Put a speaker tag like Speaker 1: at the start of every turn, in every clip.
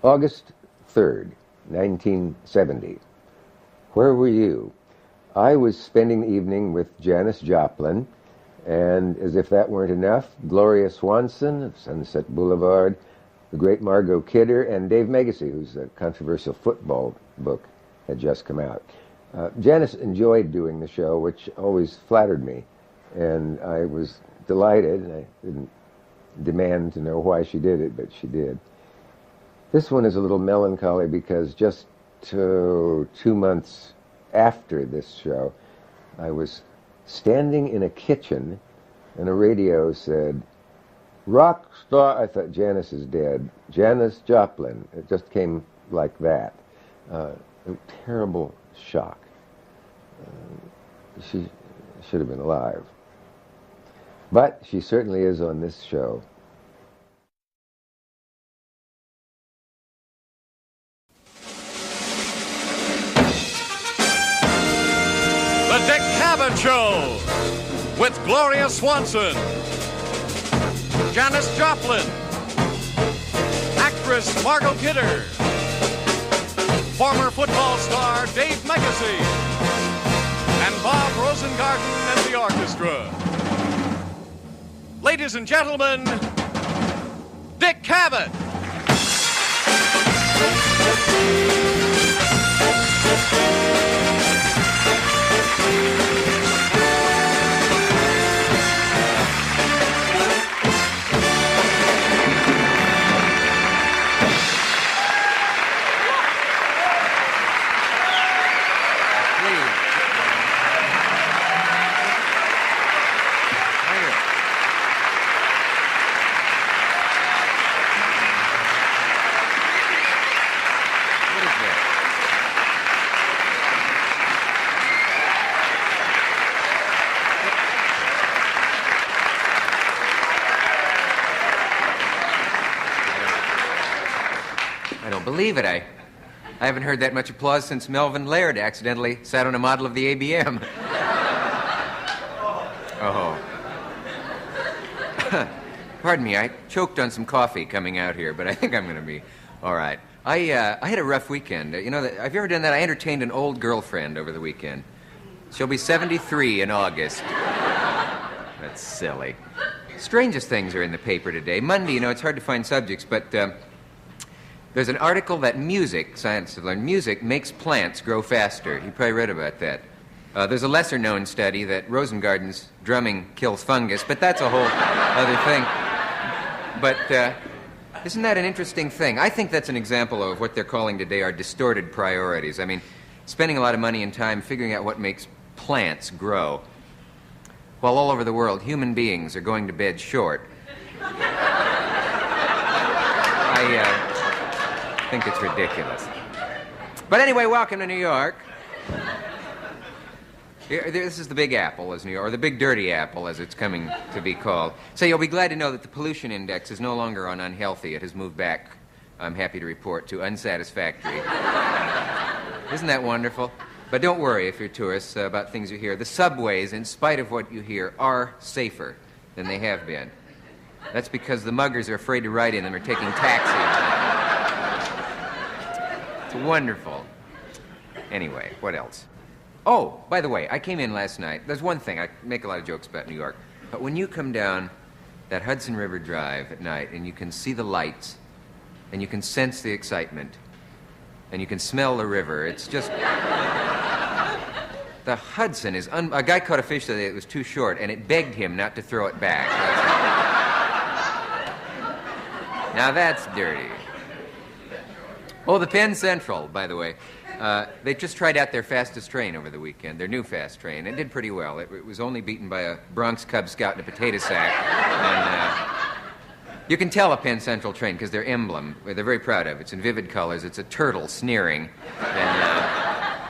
Speaker 1: August 3rd, 1970. Where were you? I was spending the evening with Janis Joplin, and as if that weren't enough, Gloria Swanson of Sunset Boulevard, the great Margot Kidder, and Dave Megacy, whose controversial football book had just come out. Janis enjoyed doing the show, which always flattered me, and I was delighted, and I didn't demand to know why she did it, but she did. This one is a little melancholy because just 2 months after this show, I was standing in a kitchen, and a radio said, "Rock star," I thought, Janis is dead. Janis Joplin. It just came like that. A terrible shock. She should have been alive. But she certainly is on this show.
Speaker 2: The Dick Cavett Show with Gloria Swanson, Janis Joplin, actress Margot Kidder, former football star Dave Megacy, and Bob Rosengarten and the orchestra. Ladies and gentlemen, Dick Cavett.
Speaker 3: Believe it, I haven't heard that much applause since Melvin Laird accidentally sat on a model of the ABM. Oh. Pardon me, I choked on some coffee coming out here, but I think I'm going to be all right. I had a rough weekend. You know, have you ever done that? I entertained an old girlfriend over the weekend. She'll be 73 in August. That's silly. Strangest things are in the paper today. Monday, you know, it's hard to find subjects, but there's an article that scientists have learned, music makes plants grow faster. You probably read about that. There's a lesser-known study that Rosengarten's drumming kills fungus, but that's a whole other thing. But isn't that an interesting thing? I think that's an example of what they're calling today our distorted priorities. I mean, spending a lot of money and time figuring out what makes plants grow, while all over the world human beings are going to bed short. I think it's ridiculous. But anyway, welcome to New York. This is the Big Apple, as New York, or the Big Dirty Apple, as it's coming to be called. So you'll be glad to know that the pollution index is no longer on unhealthy. It has moved back, I'm happy to report, to unsatisfactory. Isn't that wonderful? But don't worry if you're tourists about things you hear. The subways, in spite of what you hear, are safer than they have been. That's because the muggers are afraid to ride in them or taking taxis. It's wonderful. Anyway, what else? Oh, by the way, I came in last night. There's one thing. I make a lot of jokes about New York. But when you come down that Hudson River Drive at night and you can see the lights and you can sense the excitement and you can smell the river, it's just... The Hudson is... A guy caught a fish the other day that was too short and it begged him not to throw it back. Now that's dirty. Oh, the Penn Central, by the way. They just tried out their fastest train over the weekend, their new fast train. It did pretty well. It was only beaten by a Bronx Cub Scout in a potato sack. And you can tell a Penn Central train because their emblem, they're very proud of. It's in vivid colors. It's a turtle sneering. And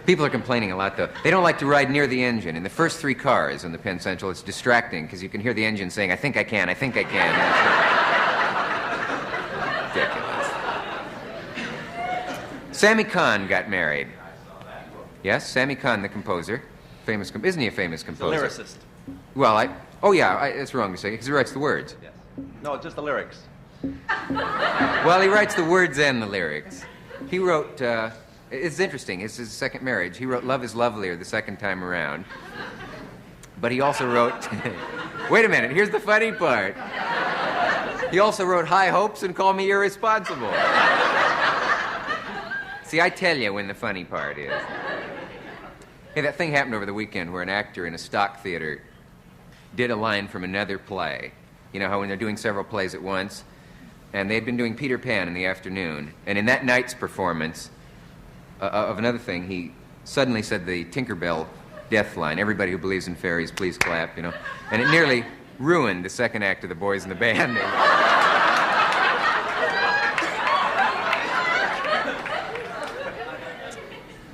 Speaker 3: people are complaining a lot, though. They don't like to ride near the engine. In the first 3 cars in the Penn Central, it's distracting because you can hear the engine saying, "I think I can, I think I can." Ridiculous. Sammy Cahn got married. Yes, Sammy Cahn, the composer. Famous, isn't he a famous composer?
Speaker 4: He's a lyricist.
Speaker 3: Well, it's wrong to say, because he writes the words.
Speaker 4: Yes. No, just the lyrics.
Speaker 3: Well, he writes the words and the lyrics. He wrote, it's interesting, it's his second marriage. He wrote Love is Lovelier the second time around. But he also wrote, wait a minute, here's the funny part. He also wrote High Hopes and Call Me Irresponsible. See, I tell you when the funny part is. Hey, that thing happened over the weekend where an actor in a stock theater did a line from another play. You know how when they're doing several plays at once? And they'd been doing Peter Pan in the afternoon. And in that night's performance of another thing, he suddenly said the Tinkerbell death line, everybody who believes in fairies, please clap, you know. And it nearly ruined the second act of The Boys in the Band.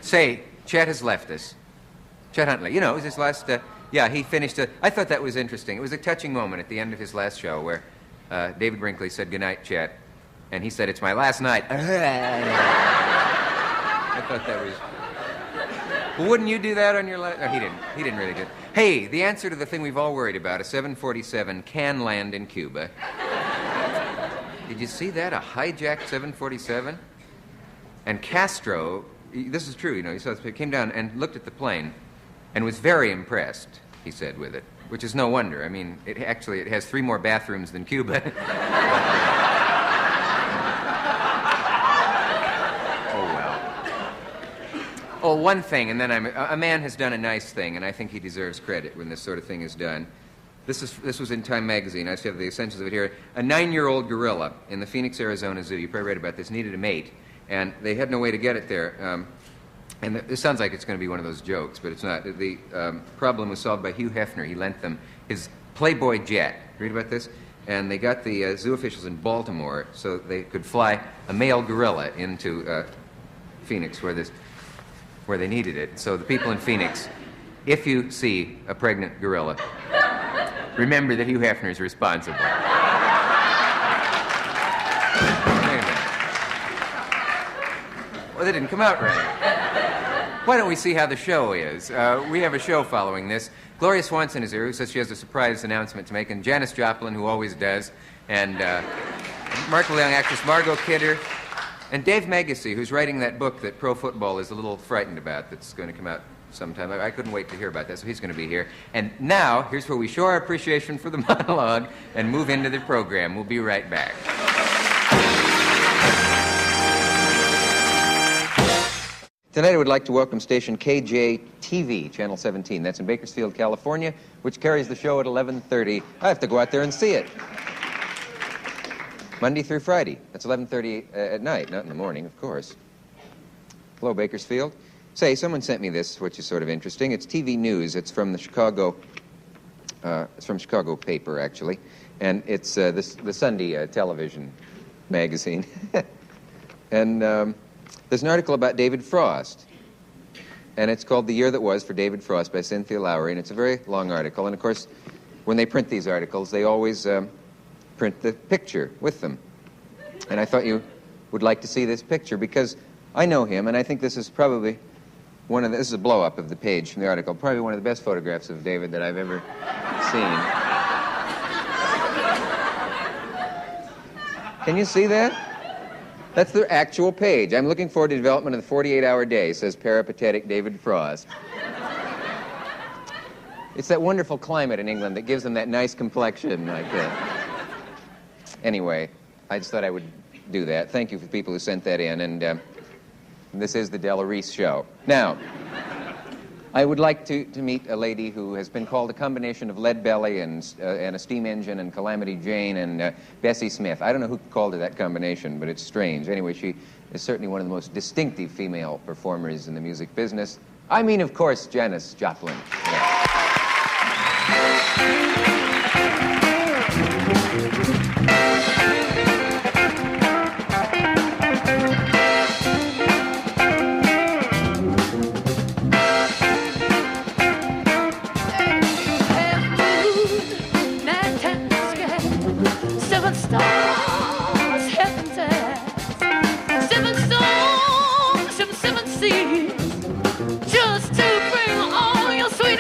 Speaker 3: Say, Chet has left us. Chet Huntley, you know, it was his last, he finished, I thought that was interesting. It was a touching moment at the end of his last show where David Brinkley said, "Good night, Chet," and he said, "It's my last night." I thought that was... Well, wouldn't you do that on your last... No, he didn't. He didn't really do it. Hey, the answer to the thing we've all worried about, a 747 can land in Cuba. Did you see that? A hijacked 747? And Castro, this is true, you know, he saw this, came down and looked at the plane and was very impressed, he said, with it, which is no wonder. I mean, it has 3 more bathrooms than Cuba. Oh, one thing, and then a man has done a nice thing, and I think he deserves credit when this sort of thing is done. This was in Time magazine. I just have the essentials of it here. A 9-year-old gorilla in the Phoenix, Arizona zoo, you probably read about this, needed a mate, and they had no way to get it there. And this sounds like it's going to be one of those jokes, but it's not. The problem was solved by Hugh Hefner. He lent them his Playboy jet. Read about this? And they got the zoo officials in Baltimore so they could fly a male gorilla into Phoenix where they needed it. So the people in Phoenix, if you see a pregnant gorilla, remember that Hugh Hefner is responsible. Wait a minute. Well, that didn't come out right. Why don't we see how the show is? We have a show following this. Gloria Swanson is here, who says she has a surprise announcement to make, and Janis Joplin, who always does, and remarkable young actress Margot Kidder, and Dave Megacy, who's writing that book that pro football is a little frightened about, that's going to come out sometime. I couldn't wait to hear about that, so he's going to be here. And now, here's where we show our appreciation for the monologue and move into the program. We'll be right back. Tonight I would like to welcome station KJ-TV, Channel 17. That's in Bakersfield, California, which carries the show at 11:30. I have to go out there and see it. Monday through Friday. That's 11:30 at night, not in the morning, of course. Hello, Bakersfield. Say, someone sent me this, which is sort of interesting. It's TV news. It's from the Chicago paper, actually. And it's the Sunday television magazine. And there's an article about David Frost. And it's called The Year That Was for David Frost by Cynthia Lowry. And it's a very long article. And, of course, when they print these articles, they always print the picture with them. And I thought you would like to see this picture because I know him, and I think this is probably this is a blow-up of the page from the article, probably one of the best photographs of David that I've ever seen. Can you see that? That's the actual page. I'm looking forward to development of the 48-hour day, says peripatetic David Frost. It's that wonderful climate in England that gives them that nice complexion like that. Anyway, I just thought I would do that. Thank you for the people who sent that in, and this is the Della Reese Show. Now, I would like to meet a lady who has been called a combination of Lead Belly and a steam engine and Calamity Jane and Bessie Smith. I don't know who called her that combination, but it's strange. Anyway, she is certainly one of the most distinctive female performers in the music business. I mean, of course, Janis Joplin. Yeah.
Speaker 4: Just to bring all your sweet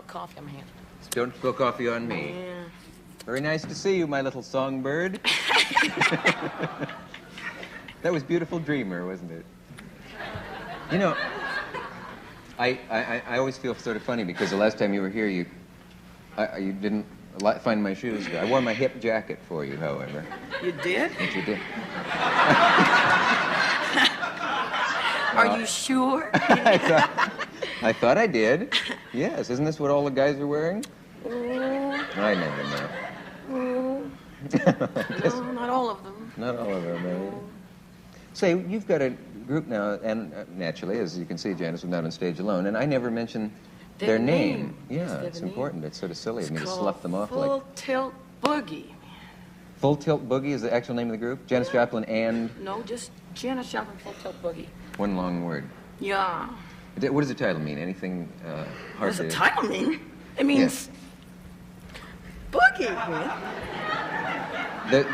Speaker 4: Coffee on my hand.
Speaker 3: Don't spill coffee on me.
Speaker 4: Yeah.
Speaker 3: Very nice to see you, my little songbird. That was Beautiful Dreamer, wasn't it? You know, I always feel sort of funny because the last time you were here, you didn't find my shoes. I wore my hip jacket for you, however.
Speaker 4: You did?
Speaker 3: Yes, you did.
Speaker 4: Are you sure?
Speaker 3: I thought I did. Yes, isn't this what all the guys are wearing? I never know.
Speaker 4: No, not all of them.
Speaker 3: Not all of them, eh? Say, you've got a group now, and naturally, as you can see, Janis was not on stage alone, and I never mentioned their name. Yeah, it's important. It's sort of silly of me to slough them off like...
Speaker 4: Full Tilt Boogie.
Speaker 3: Full Tilt Boogie is the actual name of the group? Janis Joplin and...
Speaker 4: No, just Janis Joplin, Full Tilt Boogie.
Speaker 3: One long word.
Speaker 4: Yeah.
Speaker 3: What does the title mean? Anything hard
Speaker 4: What does
Speaker 3: to...
Speaker 4: the title mean? It means boogie, man.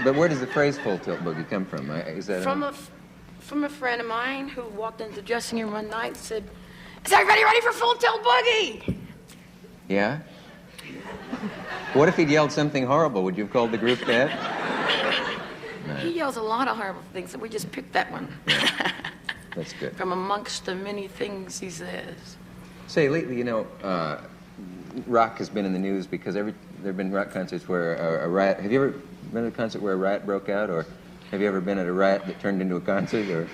Speaker 3: But where does the phrase Full Tilt Boogie come from? Is that
Speaker 4: from a friend of mine who walked into the dressing room one night and said, "Is everybody ready for Full Tilt Boogie?"
Speaker 3: Yeah? What if he'd yelled something horrible? Would you have called the group that? No.
Speaker 4: He yells a lot of horrible things, and we just picked that one.
Speaker 3: That's good.
Speaker 4: From amongst the many things he says.
Speaker 3: Say, lately, rock has been in the news because there have been rock concerts where a riot... Have you ever been at a concert where a riot broke out, or have you ever been at a riot that turned into a concert, or...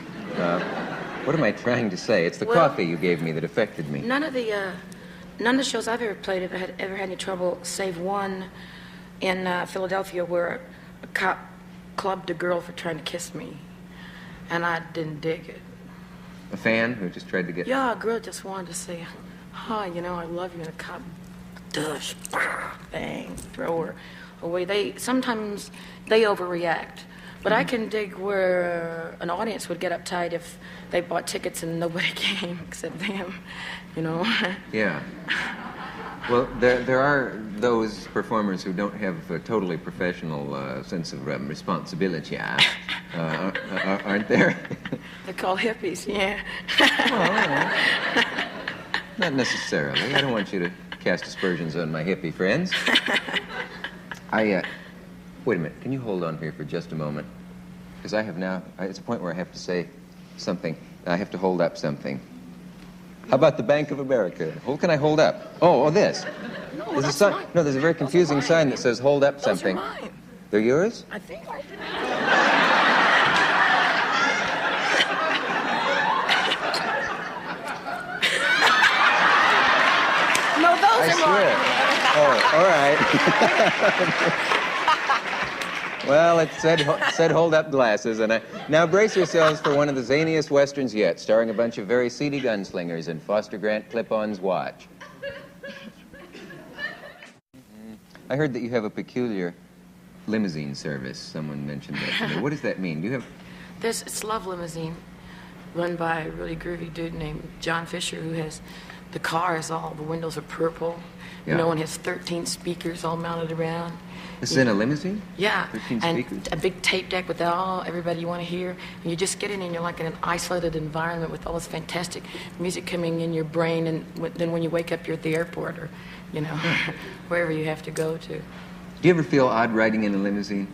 Speaker 3: what am I trying to say? It's the coffee you gave me that affected me.
Speaker 4: None of the shows I've ever played have ever had any trouble, save one in Philadelphia where a cop clubbed a girl for trying to kiss me, and I didn't dig it.
Speaker 3: A fan who just tried to get...
Speaker 4: Yeah, a girl just wanted to say, hi, I love you, and a cop, dush, bang, throw her away. Sometimes they overreact. But I can dig where an audience would get uptight if they bought tickets and nobody came except them,
Speaker 3: Yeah. Well, there are those performers who don't have a totally professional sense of responsibility, aren't there?
Speaker 4: They're called hippies, yeah.
Speaker 3: Well, not necessarily. I don't want you to cast aspersions on my hippie friends. Wait a minute. Can you hold on here for just a moment? Because I have now... it's a point where I have to say something. I have to hold up something. How about the Bank of America? What can I hold up? Oh, this.
Speaker 4: No,
Speaker 3: there's
Speaker 4: that's
Speaker 3: a sign.
Speaker 4: mine.
Speaker 3: No, there's a very confusing sign that says hold up something.
Speaker 4: Those are mine.
Speaker 3: They're yours?
Speaker 4: I think. No, those
Speaker 3: I
Speaker 4: are
Speaker 3: swear.
Speaker 4: mine.
Speaker 3: Oh, all right. Well, it said hold up glasses, and now brace yourselves for one of the zaniest westerns yet, starring a bunch of very seedy gunslingers in Foster Grant Clip-On's watch. I heard that you have a peculiar limousine service. Someone mentioned that to me. What does that mean? Do you have...
Speaker 4: It's Love Limousine, run by a really groovy dude named John Fisher, who has... The car is all... The windows are purple.
Speaker 3: Yeah.
Speaker 4: And has 13 speakers all mounted around.
Speaker 3: This is in a limousine?
Speaker 4: Yeah,
Speaker 3: 13
Speaker 4: and
Speaker 3: speakers?
Speaker 4: a big tape deck with everybody you want to hear. And you just get in and you're like in an isolated environment with all this fantastic music coming in your brain. And then when you wake up, you're at the airport or, wherever you have to go to.
Speaker 3: Do you ever feel odd riding in a limousine?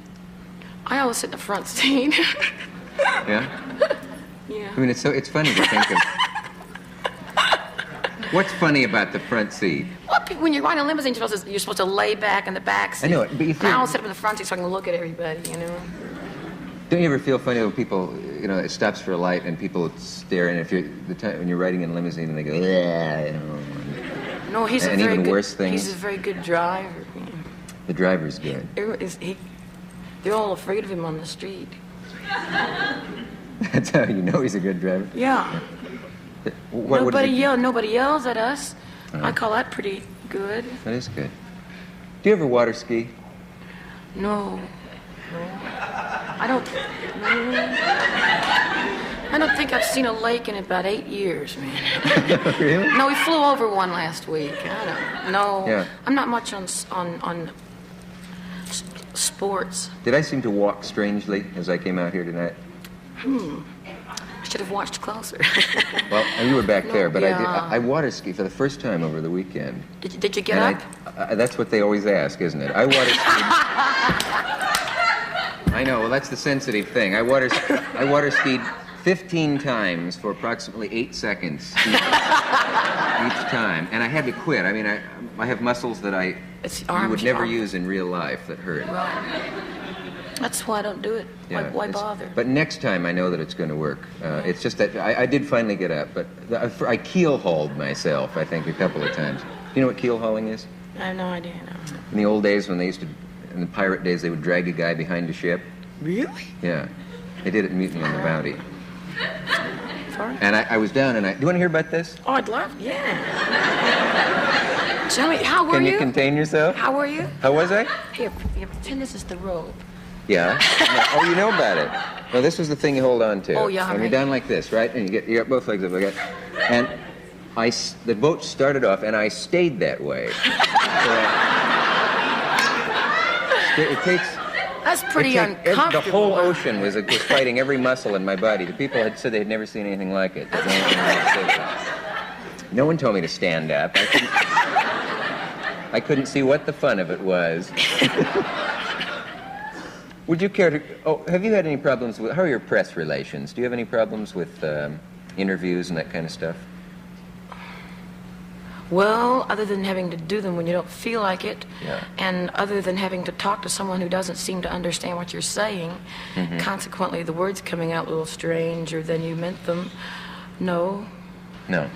Speaker 4: I always sit in the front seat.
Speaker 3: Yeah?
Speaker 4: Yeah.
Speaker 3: I mean, it's funny to think of... What's funny about the front seat?
Speaker 4: Well, when you're riding a limousine, you're supposed to lay back in the back seat.
Speaker 3: I know it, but you feel...
Speaker 4: I always sit up in the front seat so I can look at everybody,
Speaker 3: Don't you ever feel funny when people, it stops for a light and people stare, and when you're riding in a limousine and they go, yeah,
Speaker 4: No, he's
Speaker 3: and
Speaker 4: a very
Speaker 3: even
Speaker 4: good...
Speaker 3: worse things?
Speaker 4: He's a very good driver.
Speaker 3: The driver's good.
Speaker 4: They're all afraid of him on the street.
Speaker 3: That's how you know he's a good driver?
Speaker 4: Yeah. Nobody yells at us. I call that pretty good.
Speaker 3: That is good. Do you ever water ski?
Speaker 4: No. I don't think I've seen a lake in about 8 years, man.
Speaker 3: Really?
Speaker 4: No, we flew over one last week. I don't know.
Speaker 3: Yeah.
Speaker 4: I'm not much on sports.
Speaker 3: Did I seem to walk strangely as I came out here tonight?
Speaker 4: I should have watched closer.
Speaker 3: Well, you were back there, but
Speaker 4: yeah.
Speaker 3: I water ski for the first time over the weekend.
Speaker 4: Did you get up?
Speaker 3: That's what they always ask, isn't it? I water skied. I know. Well, that's the sensitive thing. I water skied 15 times for approximately 8 seconds each time, and I had to quit. I mean, I have muscles that you would never use in real life that hurt.
Speaker 4: Well, that's why I don't do it.
Speaker 3: Yeah,
Speaker 4: why bother?
Speaker 3: But next time I know that it's going to work. It's just that I did finally get up, but I keel-hauled myself, I think, a couple of times. Do you know what keel-hauling is?
Speaker 4: I have no idea. No.
Speaker 3: In the old days when in the pirate days, they would drag a guy behind a ship.
Speaker 4: Really?
Speaker 3: Yeah. They did it in Mutiny on the Bounty.
Speaker 4: Sorry?
Speaker 3: And I was down, and do you want to hear about this?
Speaker 4: Oh, I'd love, yeah. Tell me, how were you?
Speaker 3: Can you contain yourself?
Speaker 4: How were you?
Speaker 3: How was I?
Speaker 4: Here, pretend this is the robe.
Speaker 3: Yeah. Oh, you know about it. No, this was the thing you hold on to.
Speaker 4: Oh, yeah.
Speaker 3: And you're down like this, right? And you got both legs up like that. And the boat started off, and I stayed that way. It takes...
Speaker 4: That's pretty uncomfortable.
Speaker 3: The whole ocean was fighting every muscle in my body. The people had said they'd never seen anything like it. No one told me to stand up. I couldn't see what the fun of it was. Would you care to... Oh, have you had any problems with... How are your press relations? Do you have any problems with interviews and that kind of stuff?
Speaker 4: Well, other than having to do them when you don't feel like it,
Speaker 3: Yeah.
Speaker 4: and other than having to talk to someone who doesn't seem to understand what you're saying, consequently the words coming out a little stranger than you meant them, no.
Speaker 3: No.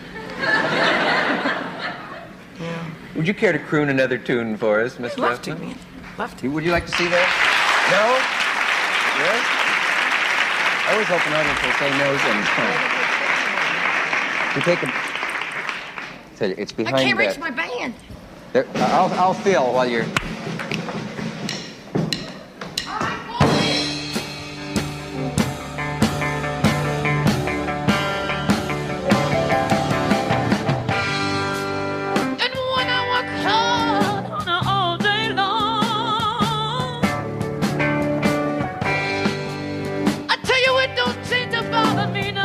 Speaker 4: Yeah.
Speaker 3: Would you care to croon another tune for us, Miss
Speaker 4: Love to,
Speaker 3: Joplin?
Speaker 4: man. Love to.
Speaker 3: Would you like to see that? No? Yes? I always hope an audience will say no sometime. You take a... It's behind
Speaker 4: I can't
Speaker 3: that.
Speaker 4: reach my band.
Speaker 3: There, I'll fill while you're...
Speaker 4: And when I work hard on her all day long, I tell you it don't seem to bother me no.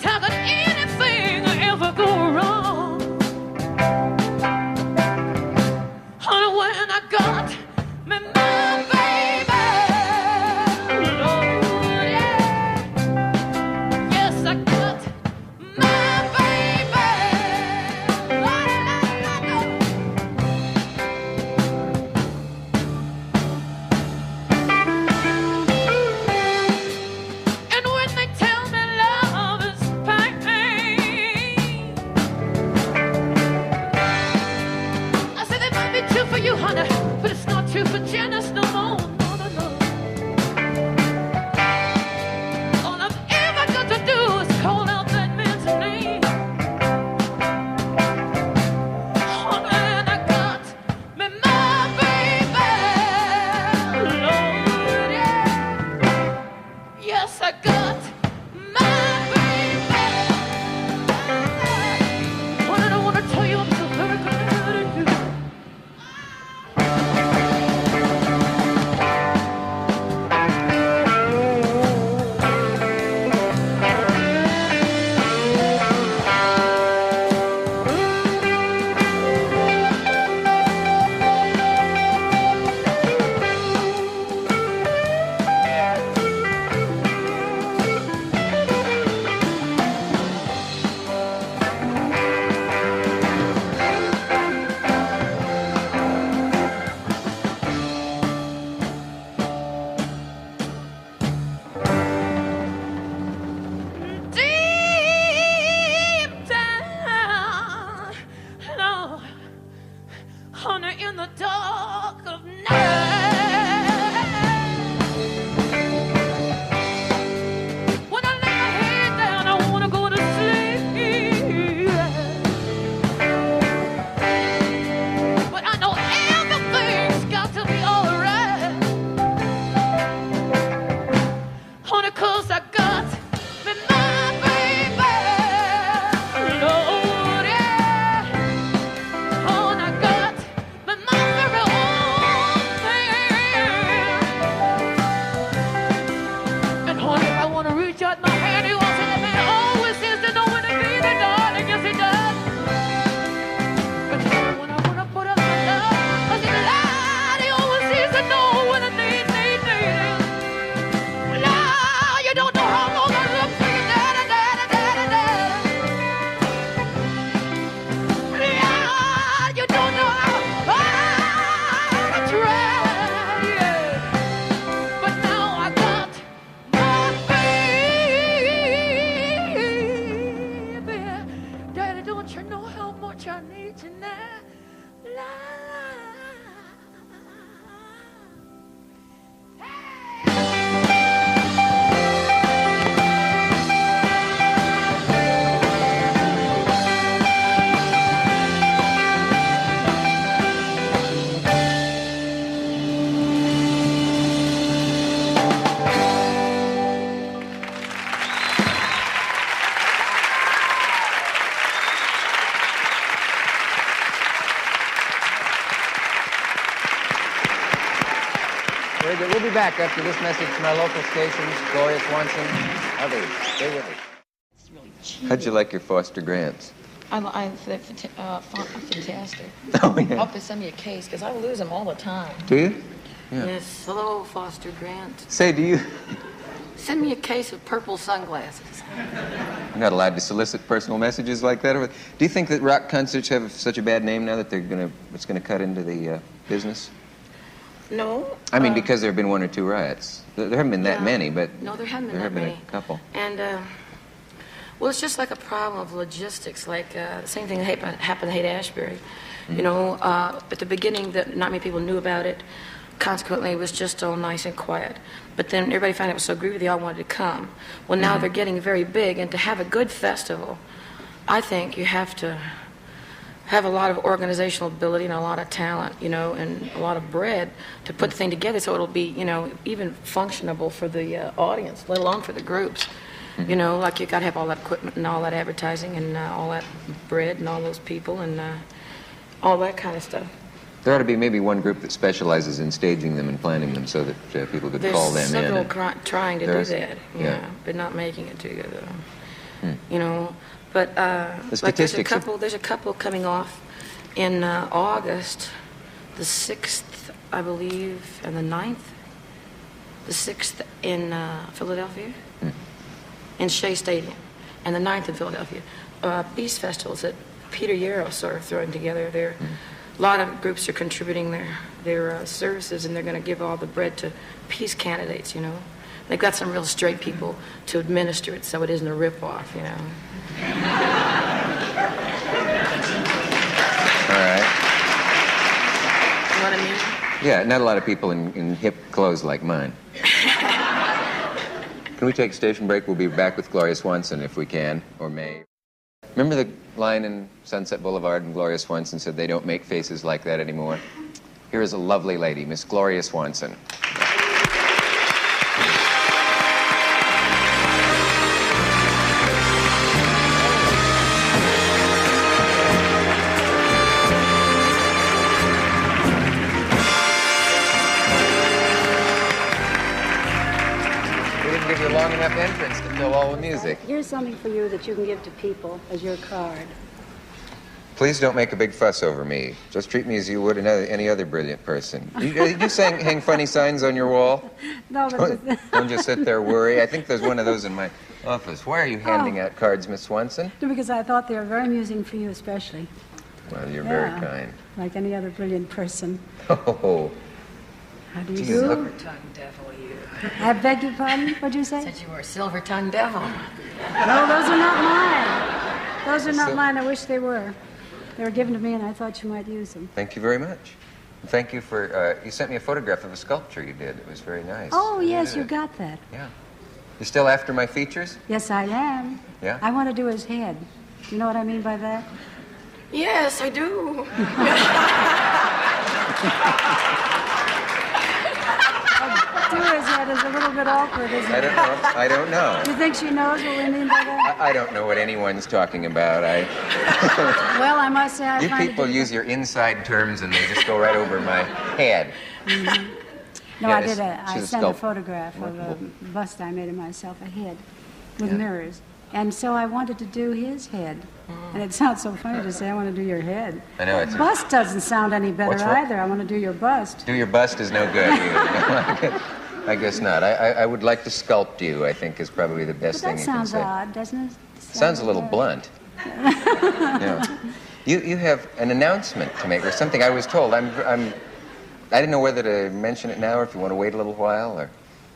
Speaker 4: How could anything ever go wrong? Honey, when I got me my baby, Lord, yeah. Yes, I got my baby, Lord, and when they tell me love is I said that might be true for you, honey, but it's not true for Janis no more. No, no, no. All I've ever got to do is call out that man's name. Honey, and I got me my baby, Lord, yeah. Yes, I got my baby. Well, I don't want to tell you I'm so very glad of you. Deep down, Lord, honey, in the dark of night, when I lay my head down, I want to go to sleep, but I know everything's got to be alright, honey, 'cause I got me my baby, Lord, yeah. Oh, and I got me my very own thing. And honey, if I want to reach out my hand, he wants to let me always seems to know when to be there, darling, yes he does. But honey, when I want to put up my love, I said, Lord, he always seems to know when I need him. Lord, you don't know how long I look for you, daddy, daddy, daddy, daddy. Lord, you don't know how hard I tried, yeah. But now I got my baby. Daddy, don't you know how much I need you now?
Speaker 3: Very good. We'll be back after this message from our local stations, Gloria, Swanson, others. Stay with us. How'd you like your Foster Grants?
Speaker 4: They're fantastic.
Speaker 3: Oh, yeah.
Speaker 4: I'll have to send me a case because I lose them all the time.
Speaker 3: Do you? Yeah.
Speaker 4: Yes. Hello, Foster Grant.
Speaker 3: Say, do you...
Speaker 4: Send me a case of purple sunglasses.
Speaker 3: You're not allowed to solicit personal messages like that? Do you think that rock concerts have such a bad name now that it's gonna cut into the business?
Speaker 4: No.
Speaker 3: I mean, because there have been one or two riots. There haven't been that many, but...
Speaker 4: No, there haven't been that many.
Speaker 3: There have been a couple.
Speaker 4: And, well, it's just like a problem of logistics. Like, the same thing that happened to Haight-Ashbury. Mm-hmm. You know, at the beginning, not many people knew about it. Consequently, it was just all nice and quiet. But then everybody found it was so groovy, they all wanted to come. Well, now they're getting very big, and to have a good festival, I think you have to have a lot of organizational ability and a lot of talent, you know, and a lot of bread to put the thing together so it'll be, you know, even functionable for the audience, let alone for the groups. You know, like you got to have all that equipment and all that advertising and all that bread and all those people and all that kind of stuff.
Speaker 3: There ought to be maybe one group that specializes in staging them and planning them so that people could call them in.
Speaker 4: There's several trying to do that,
Speaker 3: yeah,
Speaker 4: but not making it together. You know, but
Speaker 3: the
Speaker 4: like there's a couple coming off in August, the 6th, I believe, and the 9th. The 6th in Philadelphia, in Shea Stadium, and the 9th in Philadelphia. Peace festivals that Peter Yarrow sort of throwing together there. A lot of groups are contributing their services, and they're going to give all the bread to peace candidates, you know. They've got some real straight people to administer it so it isn't a rip-off, you know.
Speaker 3: All right.
Speaker 4: You know what I mean?
Speaker 3: Yeah, not a lot of people in hip clothes like mine. Can we take a station break? We'll be back with Gloria Swanson if we can, or may. Remember the line in Sunset Boulevard, and Gloria Swanson said they don't make faces like that anymore? Here is a lovely lady, Miss Gloria Swanson. We didn't give you a long enough entrance to fill all the music.
Speaker 5: Here's something for you that you can give to people as your card.
Speaker 3: Please don't make a big fuss over me. Just treat me as you would any other brilliant person. You hang funny signs on your wall?
Speaker 5: No, but...
Speaker 3: Don't just sit there worry. I think there's one of those in my office. Why are you handing out cards, Miss Swanson?
Speaker 5: Because I thought they were very amusing for you especially.
Speaker 3: Well, you're very kind.
Speaker 5: Like any other brilliant person.
Speaker 3: Oh.
Speaker 5: How do you
Speaker 3: Gee,
Speaker 5: do?
Speaker 4: Silver-tongued devil, you.
Speaker 5: I beg your pardon? What'd you say?
Speaker 4: Said you were a silver-tongued devil.
Speaker 5: No, those are not mine. Those are not mine. I wish they were. They were given to me, and I thought you might use them.
Speaker 3: Thank you very much. Thank you for, you sent me a photograph of a sculpture you did. It was very nice.
Speaker 5: Oh, yes, you got that.
Speaker 3: Yeah. You still after my features?
Speaker 5: Yes, I am.
Speaker 3: Yeah?
Speaker 5: I want to do his head. Do you know what I mean by that?
Speaker 4: Yes, I do.
Speaker 5: Do his head is a little bit awkward, isn't it?
Speaker 3: I don't know.
Speaker 5: Do you think she knows what we mean by that?
Speaker 3: I don't know what anyone's talking about.
Speaker 5: Well, I must say I
Speaker 3: You
Speaker 5: find
Speaker 3: people
Speaker 5: it
Speaker 3: use your inside terms and they just go right over my head.
Speaker 5: Mm-hmm. No,
Speaker 3: Yeah,
Speaker 5: I sent a photograph of a bust I made of myself, a head, with mirrors. And so I wanted to do his head. And it sounds so funny to say, I want to do your head.
Speaker 3: I know. It's
Speaker 5: Bust doesn't sound any better
Speaker 3: What's wrong?
Speaker 5: either. I want to do your bust.
Speaker 3: Do your bust is no good. I guess not. I would like to sculpt you, I think, is probably the best
Speaker 5: But
Speaker 3: thing
Speaker 5: that
Speaker 3: you can
Speaker 5: sounds
Speaker 3: say.
Speaker 5: odd, doesn't it?
Speaker 3: Sounds a little blunt. Yeah. You have an announcement to make or something. I was told. I didn't know whether to mention it now or if you want to wait a little while or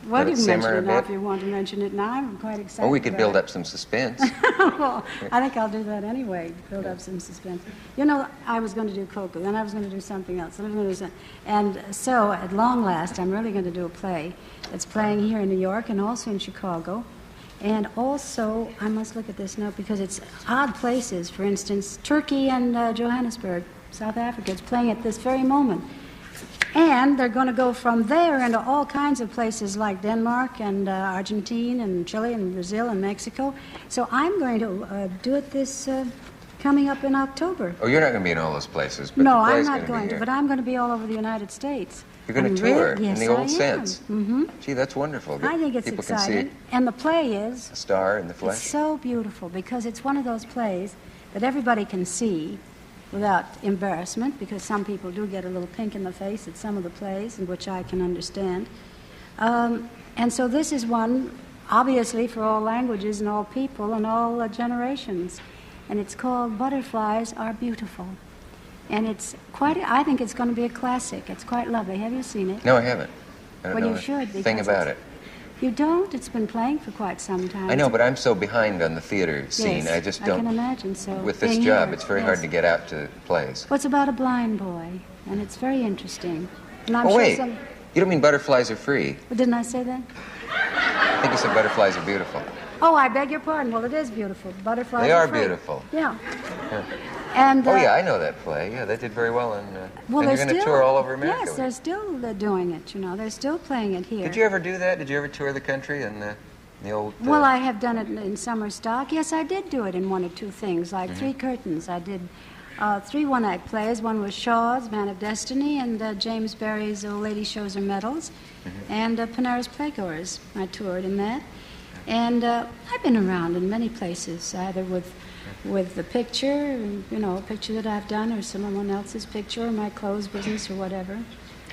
Speaker 5: Well,
Speaker 3: let
Speaker 5: you
Speaker 3: it
Speaker 5: can mention
Speaker 3: simmer a
Speaker 5: it now
Speaker 3: bit.
Speaker 5: if you want to mention it now. I'm quite excited.
Speaker 3: Or we could
Speaker 5: about
Speaker 3: build
Speaker 5: it.
Speaker 3: up some suspense.
Speaker 5: Well, I think I'll do that anyway, build up some suspense. You know, I was going to do Coco, then I was going to do something else, then I was going to do something. And so, at long last, I'm really going to do a play that's playing here in New York and also in Chicago. And also, I must look at this now because it's odd places. For instance, Turkey and Johannesburg, South Africa. It's playing at this very moment. And they're going to go from there into all kinds of places like Denmark and Argentina and Chile and Brazil and Mexico. So I'm going to do it this coming up in October.
Speaker 3: Oh, you're not going to be in all those places, but
Speaker 5: No,
Speaker 3: the
Speaker 5: I'm
Speaker 3: play's
Speaker 5: not
Speaker 3: gonna
Speaker 5: going
Speaker 3: be
Speaker 5: to,
Speaker 3: here.
Speaker 5: but I'm going to be all over the United States.
Speaker 3: You're going to
Speaker 5: I'm
Speaker 3: tour
Speaker 5: yes,
Speaker 3: in the
Speaker 5: I
Speaker 3: old
Speaker 5: am.
Speaker 3: sense.
Speaker 5: Mm-hmm.
Speaker 3: Gee, that's wonderful.
Speaker 5: I think it's
Speaker 3: People
Speaker 5: exciting.
Speaker 3: can see
Speaker 5: And the play is
Speaker 3: a star in the
Speaker 5: it's
Speaker 3: flesh.
Speaker 5: so beautiful because it's one of those plays that everybody can see without embarrassment, because some people do get a little pink in the face at some of the plays, and which I can understand. And so this is one, obviously, for all languages and all people and all generations. And it's called Butterflies Are Beautiful. And it's quite, I think it's going to be a classic. It's quite lovely. Have you seen it?
Speaker 3: No, I haven't. I don't
Speaker 5: Well,
Speaker 3: know
Speaker 5: you should,
Speaker 3: a thing
Speaker 5: because
Speaker 3: about it.
Speaker 5: You don't? It's been playing for quite some time.
Speaker 3: I know, but I'm so behind on the theater scene.
Speaker 5: Yes,
Speaker 3: I just don't.
Speaker 5: I can imagine so.
Speaker 3: With this
Speaker 5: Being
Speaker 3: job,
Speaker 5: here,
Speaker 3: it's very
Speaker 5: yes.
Speaker 3: hard to get out to plays.
Speaker 5: Well, it's about a blind boy, and it's very interesting. And I'm
Speaker 3: Oh,
Speaker 5: sure
Speaker 3: wait.
Speaker 5: some...
Speaker 3: You don't mean butterflies are free?
Speaker 5: Well, didn't I say that?
Speaker 3: I think you said butterflies are beautiful.
Speaker 5: Oh, I beg your pardon. Well, it is beautiful. Butterflies
Speaker 3: They are
Speaker 5: free.
Speaker 3: beautiful.
Speaker 5: Yeah.
Speaker 3: Yeah.
Speaker 5: And,
Speaker 3: Oh, yeah, I know that play. Yeah, they did very well.
Speaker 5: well,
Speaker 3: And
Speaker 5: they're
Speaker 3: you're going to
Speaker 5: still-
Speaker 3: tour all over America.
Speaker 5: Yes,
Speaker 3: with
Speaker 5: they're
Speaker 3: it.
Speaker 5: still doing it, you know. They're still playing it here.
Speaker 3: Did you ever do that? Did you ever tour the country in the old...
Speaker 5: Well, I have done it in summer stock. Yes, I did do it in one or two things, like
Speaker 3: Mm-hmm.
Speaker 5: Three Curtains. I did 3 one-act plays. One was Shaw's Man of Destiny, and James Barrie's Old Lady Shows Her Medals,
Speaker 3: Mm-hmm.
Speaker 5: and Panera's Playgoers. I toured in that. And I've been around in many places, either with the picture, you know, a picture that I've done, or someone else's picture, or my clothes business, or whatever.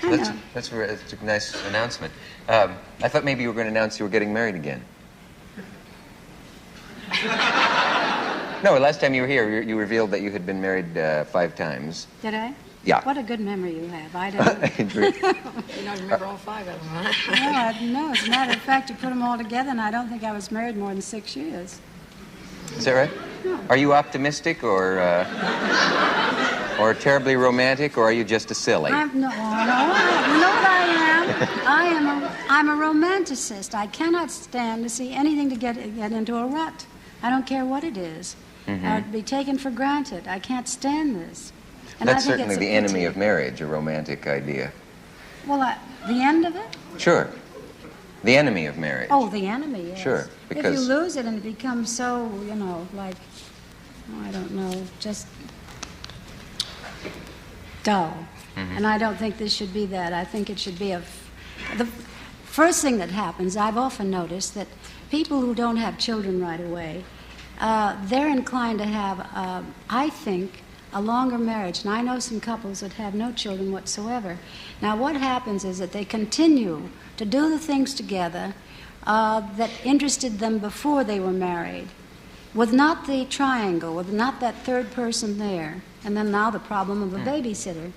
Speaker 5: I know.
Speaker 3: That's a nice announcement. I thought maybe you were going to announce you were getting married again. No, last time you were here, you revealed that you had been married 5 times.
Speaker 5: Did I?
Speaker 3: Yeah.
Speaker 5: What a good memory you have. I don't.
Speaker 4: You don't remember all 5 of them, huh?
Speaker 5: No, as a matter of fact, you put them all together, and I don't think I was married more than 6 years.
Speaker 3: Is that right?
Speaker 5: No.
Speaker 3: Are you optimistic or terribly romantic, or are you just a silly?
Speaker 5: No, you know what I am? I'm a romanticist. I cannot stand to see anything to get into a rut. I don't care what it is.
Speaker 3: Mm-hmm.
Speaker 5: I'd be taken for granted. I can't stand this. And
Speaker 3: That's
Speaker 5: I think
Speaker 3: certainly
Speaker 5: it's a
Speaker 3: the enemy
Speaker 5: pity.
Speaker 3: of marriage, a romantic idea.
Speaker 5: Well, the end of it?
Speaker 3: Sure. The enemy of marriage.
Speaker 5: Oh, the enemy, yes.
Speaker 3: Sure,
Speaker 5: If you
Speaker 3: because-
Speaker 5: lose it and it becomes so, you know, like, I don't know, just dull.
Speaker 3: Mm-hmm.
Speaker 5: And I don't think this should be that. I think it should be the first thing that happens, I've often noticed that people who don't have children right away, they're inclined to have, I think, a longer marriage. And I know some couples that have no children whatsoever. Now, what happens is that they continue to do the things together that interested them before they were married, with not the triangle, with not that third person there, and then now the problem of a babysitter.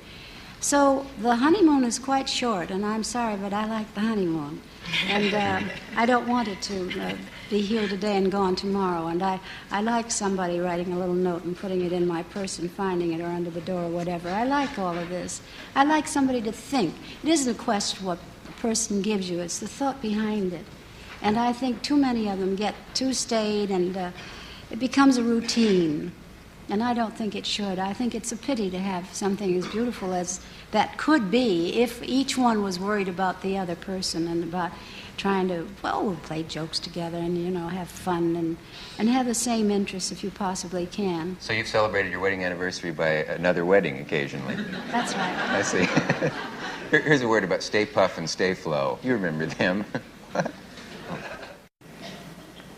Speaker 5: So the honeymoon is quite short, and I'm sorry, but I like the honeymoon. And I don't want it to be here today and gone tomorrow. And I like somebody writing a little note and putting it in my purse and finding it, or under the door or whatever. I like all of this. I like somebody to think. It isn't a question what the person gives you, it's the thought behind it. And I think too many of them get too staid, and it becomes a routine. And I don't think it should. I think it's a pity to have something as beautiful as that could be if each one was worried about the other person and about trying to, well, we'll play jokes together and, you know, have fun and have the same interests if you possibly can.
Speaker 3: So you've celebrated your wedding anniversary by another wedding occasionally.
Speaker 5: That's right.
Speaker 3: I see. Here's a word about Stay Puff and Stay Flow. You remember them.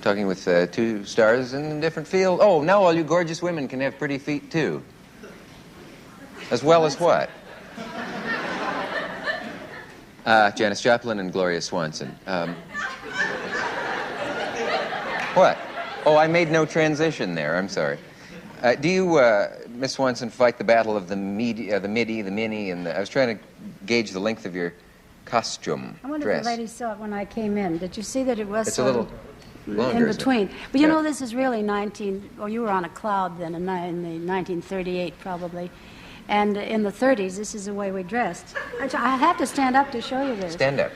Speaker 3: Talking with 2 stars in a different field. Oh, now all you gorgeous women can have pretty feet, too. As well as what? Janis Joplin and Gloria Swanson. What? Oh, I made no transition there. I'm sorry. Do you, Miss Swanson, fight the battle of the midi, the mini, and I was trying to gauge the length of your costume
Speaker 5: I wonder
Speaker 3: dress.
Speaker 5: if the lady saw it when I came in. Did you see that it was
Speaker 3: It's a little longer,
Speaker 5: in
Speaker 3: isn't it?
Speaker 5: between? But you
Speaker 3: Yeah.
Speaker 5: know, this is really you were on a cloud then in the 1938 probably. And in the 30s, this is the way we dressed. I have to stand up to show you this.
Speaker 3: Stand up.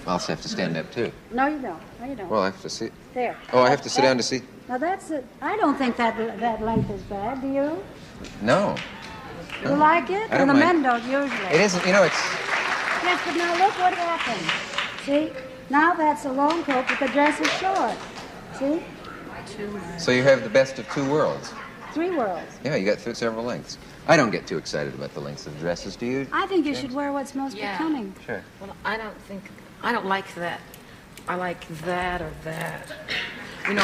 Speaker 3: I'll also have to stand up, too.
Speaker 5: No, you don't. No, you don't.
Speaker 3: Well, I have to sit.
Speaker 5: There.
Speaker 3: Oh, I have to sit down to see?
Speaker 5: Now that's it. I don't think that length is bad. Do you?
Speaker 3: No.
Speaker 5: You like it?
Speaker 3: I don't
Speaker 5: Well, the
Speaker 3: mind.
Speaker 5: men don't usually.
Speaker 3: It isn't, you know, it's...
Speaker 5: Yes, but now look what happened. See? Now that's a long coat, but the dress is short. See?
Speaker 3: So you have the best of 2 worlds.
Speaker 5: 3 worlds.
Speaker 3: Yeah, you got several lengths. I don't get too excited about the lengths of dresses, do you?
Speaker 5: I think you should wear what's most
Speaker 4: Yeah.
Speaker 5: becoming.
Speaker 3: Sure.
Speaker 4: Well, I don't like that. I like that or that. You know?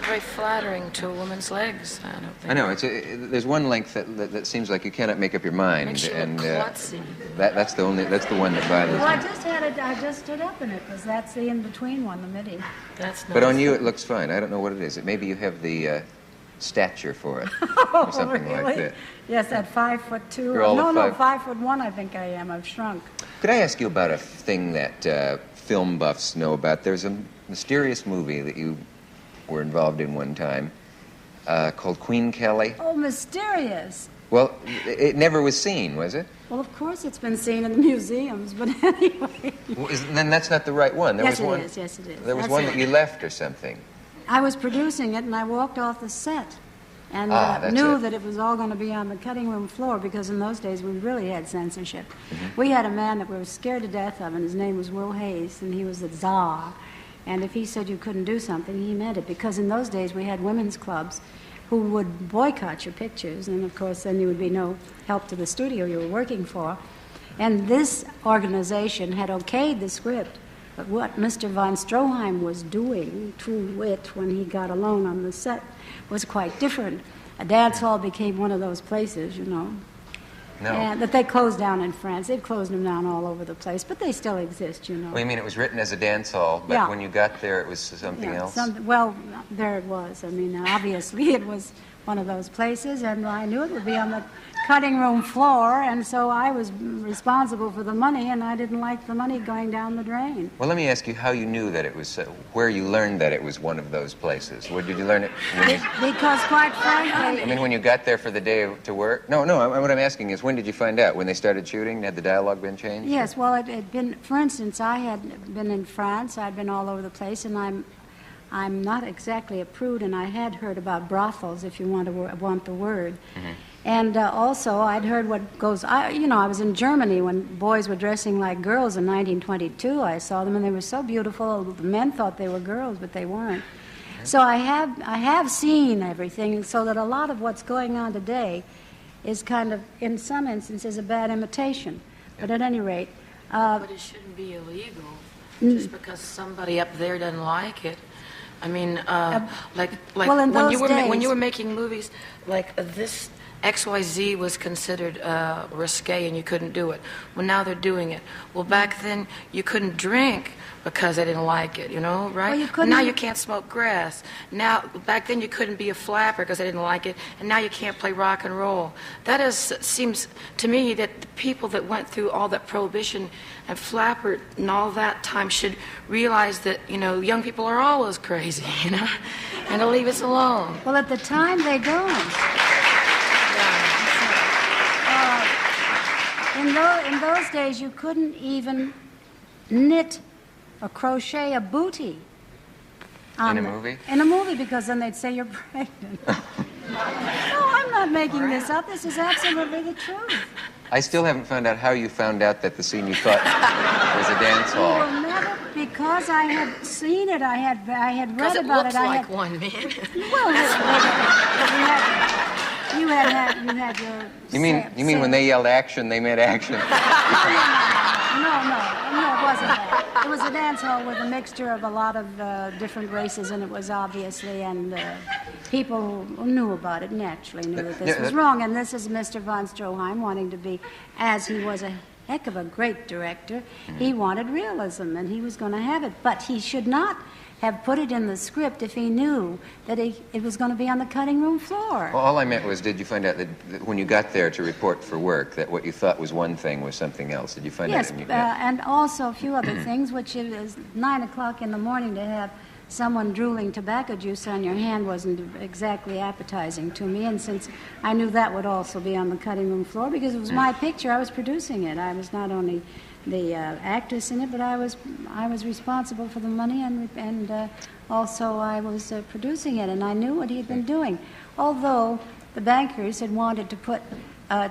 Speaker 4: very flattering to a woman's legs. I don't think.
Speaker 3: I know. There's one length that seems like you cannot make up your mind,
Speaker 4: Makes you look
Speaker 3: and
Speaker 4: klutzy.
Speaker 3: that's the one that bothers
Speaker 5: Well, I
Speaker 3: me.
Speaker 5: just had it. I just stood up in it because that's the in-between one, the midi.
Speaker 4: That's nice.
Speaker 3: But on you, it looks fine. I don't know what it is. Maybe you have the stature for it, or something like that.
Speaker 5: Yes, at 5'2".
Speaker 3: You're all
Speaker 5: No,
Speaker 3: at
Speaker 5: 5'1". I think I am. I've shrunk.
Speaker 3: Could I ask you about a thing that film buffs know about? There's a mysterious movie that you were involved in one time called Queen Kelly.
Speaker 5: Oh, mysterious.
Speaker 3: Well, it never was seen, was it?
Speaker 5: Well, of course it's been seen in the museums, but anyway.
Speaker 3: Well, then that's not the right one.
Speaker 5: Yes, it is. Yes, it is.
Speaker 3: There was
Speaker 5: That's
Speaker 3: one
Speaker 5: it.
Speaker 3: that you left or something.
Speaker 5: I was producing it, and I walked off the set and
Speaker 3: that's
Speaker 5: knew
Speaker 3: it.
Speaker 5: that it was all going to be on the cutting room floor because in those days we really had censorship. We had a man that we were scared to death of, and his name was Will Hayes, and he was the czar. And if he said you couldn't do something, he meant it, because in those days we had women's clubs who would boycott your pictures, and of course then you would be no help to the studio you were working for. And this organization had okayed the script, but what Mr. von Stroheim was doing to it when he got alone on the set was quite different. A dance hall became one of those places, you know.
Speaker 3: No.
Speaker 5: And that they closed down in France. They've closed them down all over the place, but they still exist, you know.
Speaker 3: Well, you mean it was written as a dance hall, but
Speaker 5: Yeah.
Speaker 3: when you got there, it was something else?
Speaker 5: Well, there it was. I mean, obviously it was one of those places, and I knew it would be on the cutting room floor, and so I was responsible for the money, and I didn't like the money going down the drain.
Speaker 3: Well, let me ask you how you knew that it was, where you learned that it was one of those places. Where did you learn it?
Speaker 5: Because, quite frankly,
Speaker 3: I mean, when you got there for the day to work? No, what I'm asking is, when did you find out? When they started shooting? Had the dialogue been changed?
Speaker 5: yes, well, it had been, for instance, I had been in France, I'd been all over the place, and I'm not exactly a prude, and I had heard about brothels, if you want the word. And also, I'd heard what goes. I was in Germany when boys were dressing like girls in 1922. I saw them, and they were so beautiful. The men thought they were girls, but they weren't. So I have seen everything, so that a lot of what's going on today is kind of, in some instances, a bad imitation. But at any rate,
Speaker 4: But it shouldn't be illegal just because somebody up there doesn't like it. I mean, like
Speaker 5: well, in
Speaker 4: when
Speaker 5: those
Speaker 4: you were
Speaker 5: days-
Speaker 4: making movies, like this XYZ was considered risque and you couldn't do it. Well, now they're doing it. Well, back then you couldn't drink because they didn't like it, you know, right?
Speaker 5: Well, you couldn't-
Speaker 4: Now you can't smoke grass. Now, back then you couldn't be a flapper because they didn't like it, and now you can't play rock and roll. That seems to me that the people that went through all that prohibition and flapper and all that time should realize that, you know, young people are always crazy, you know, and to leave us alone.
Speaker 5: well, at the time they don't. In those days, you couldn't even knit or crochet a bootie.
Speaker 3: In a movie?
Speaker 5: In a movie, because then they'd say you're pregnant. No, I'm not making this up. This is absolutely the truth.
Speaker 3: I still haven't found out how you found out that the scene you thought was a dance
Speaker 5: You
Speaker 3: hall.
Speaker 5: will never, because I had seen it. I had read
Speaker 4: Because it
Speaker 5: about
Speaker 4: looks
Speaker 5: it.
Speaker 4: like one, man.
Speaker 5: Well, you had your.
Speaker 3: You mean when they yelled action, they meant action?
Speaker 5: No, it wasn't that. It was a dance hall with a mixture of a lot of different races, and it was obviously, and people knew about it, naturally knew that this was wrong. And this is Mr. von Stroheim wanting to be, as he was a heck of a great director, he wanted realism, and he was going to have it. But he should not have put it in the script if he knew that it was going to be on the cutting room floor.
Speaker 3: Well, all I meant was, did you find out that when you got there to report for work, that what you thought was one thing was something else? Did you find
Speaker 5: Yes,
Speaker 3: out?
Speaker 5: and also a few other things, which is 9 o'clock in the morning to have someone drooling tobacco juice on your hand wasn't exactly appetizing to me, and since I knew that would also be on the cutting room floor, because it was my picture, I was producing it. I was not only the actress in it, but I was responsible for the money, and also I was producing it, and I knew what he had been doing. Although the bankers had wanted to put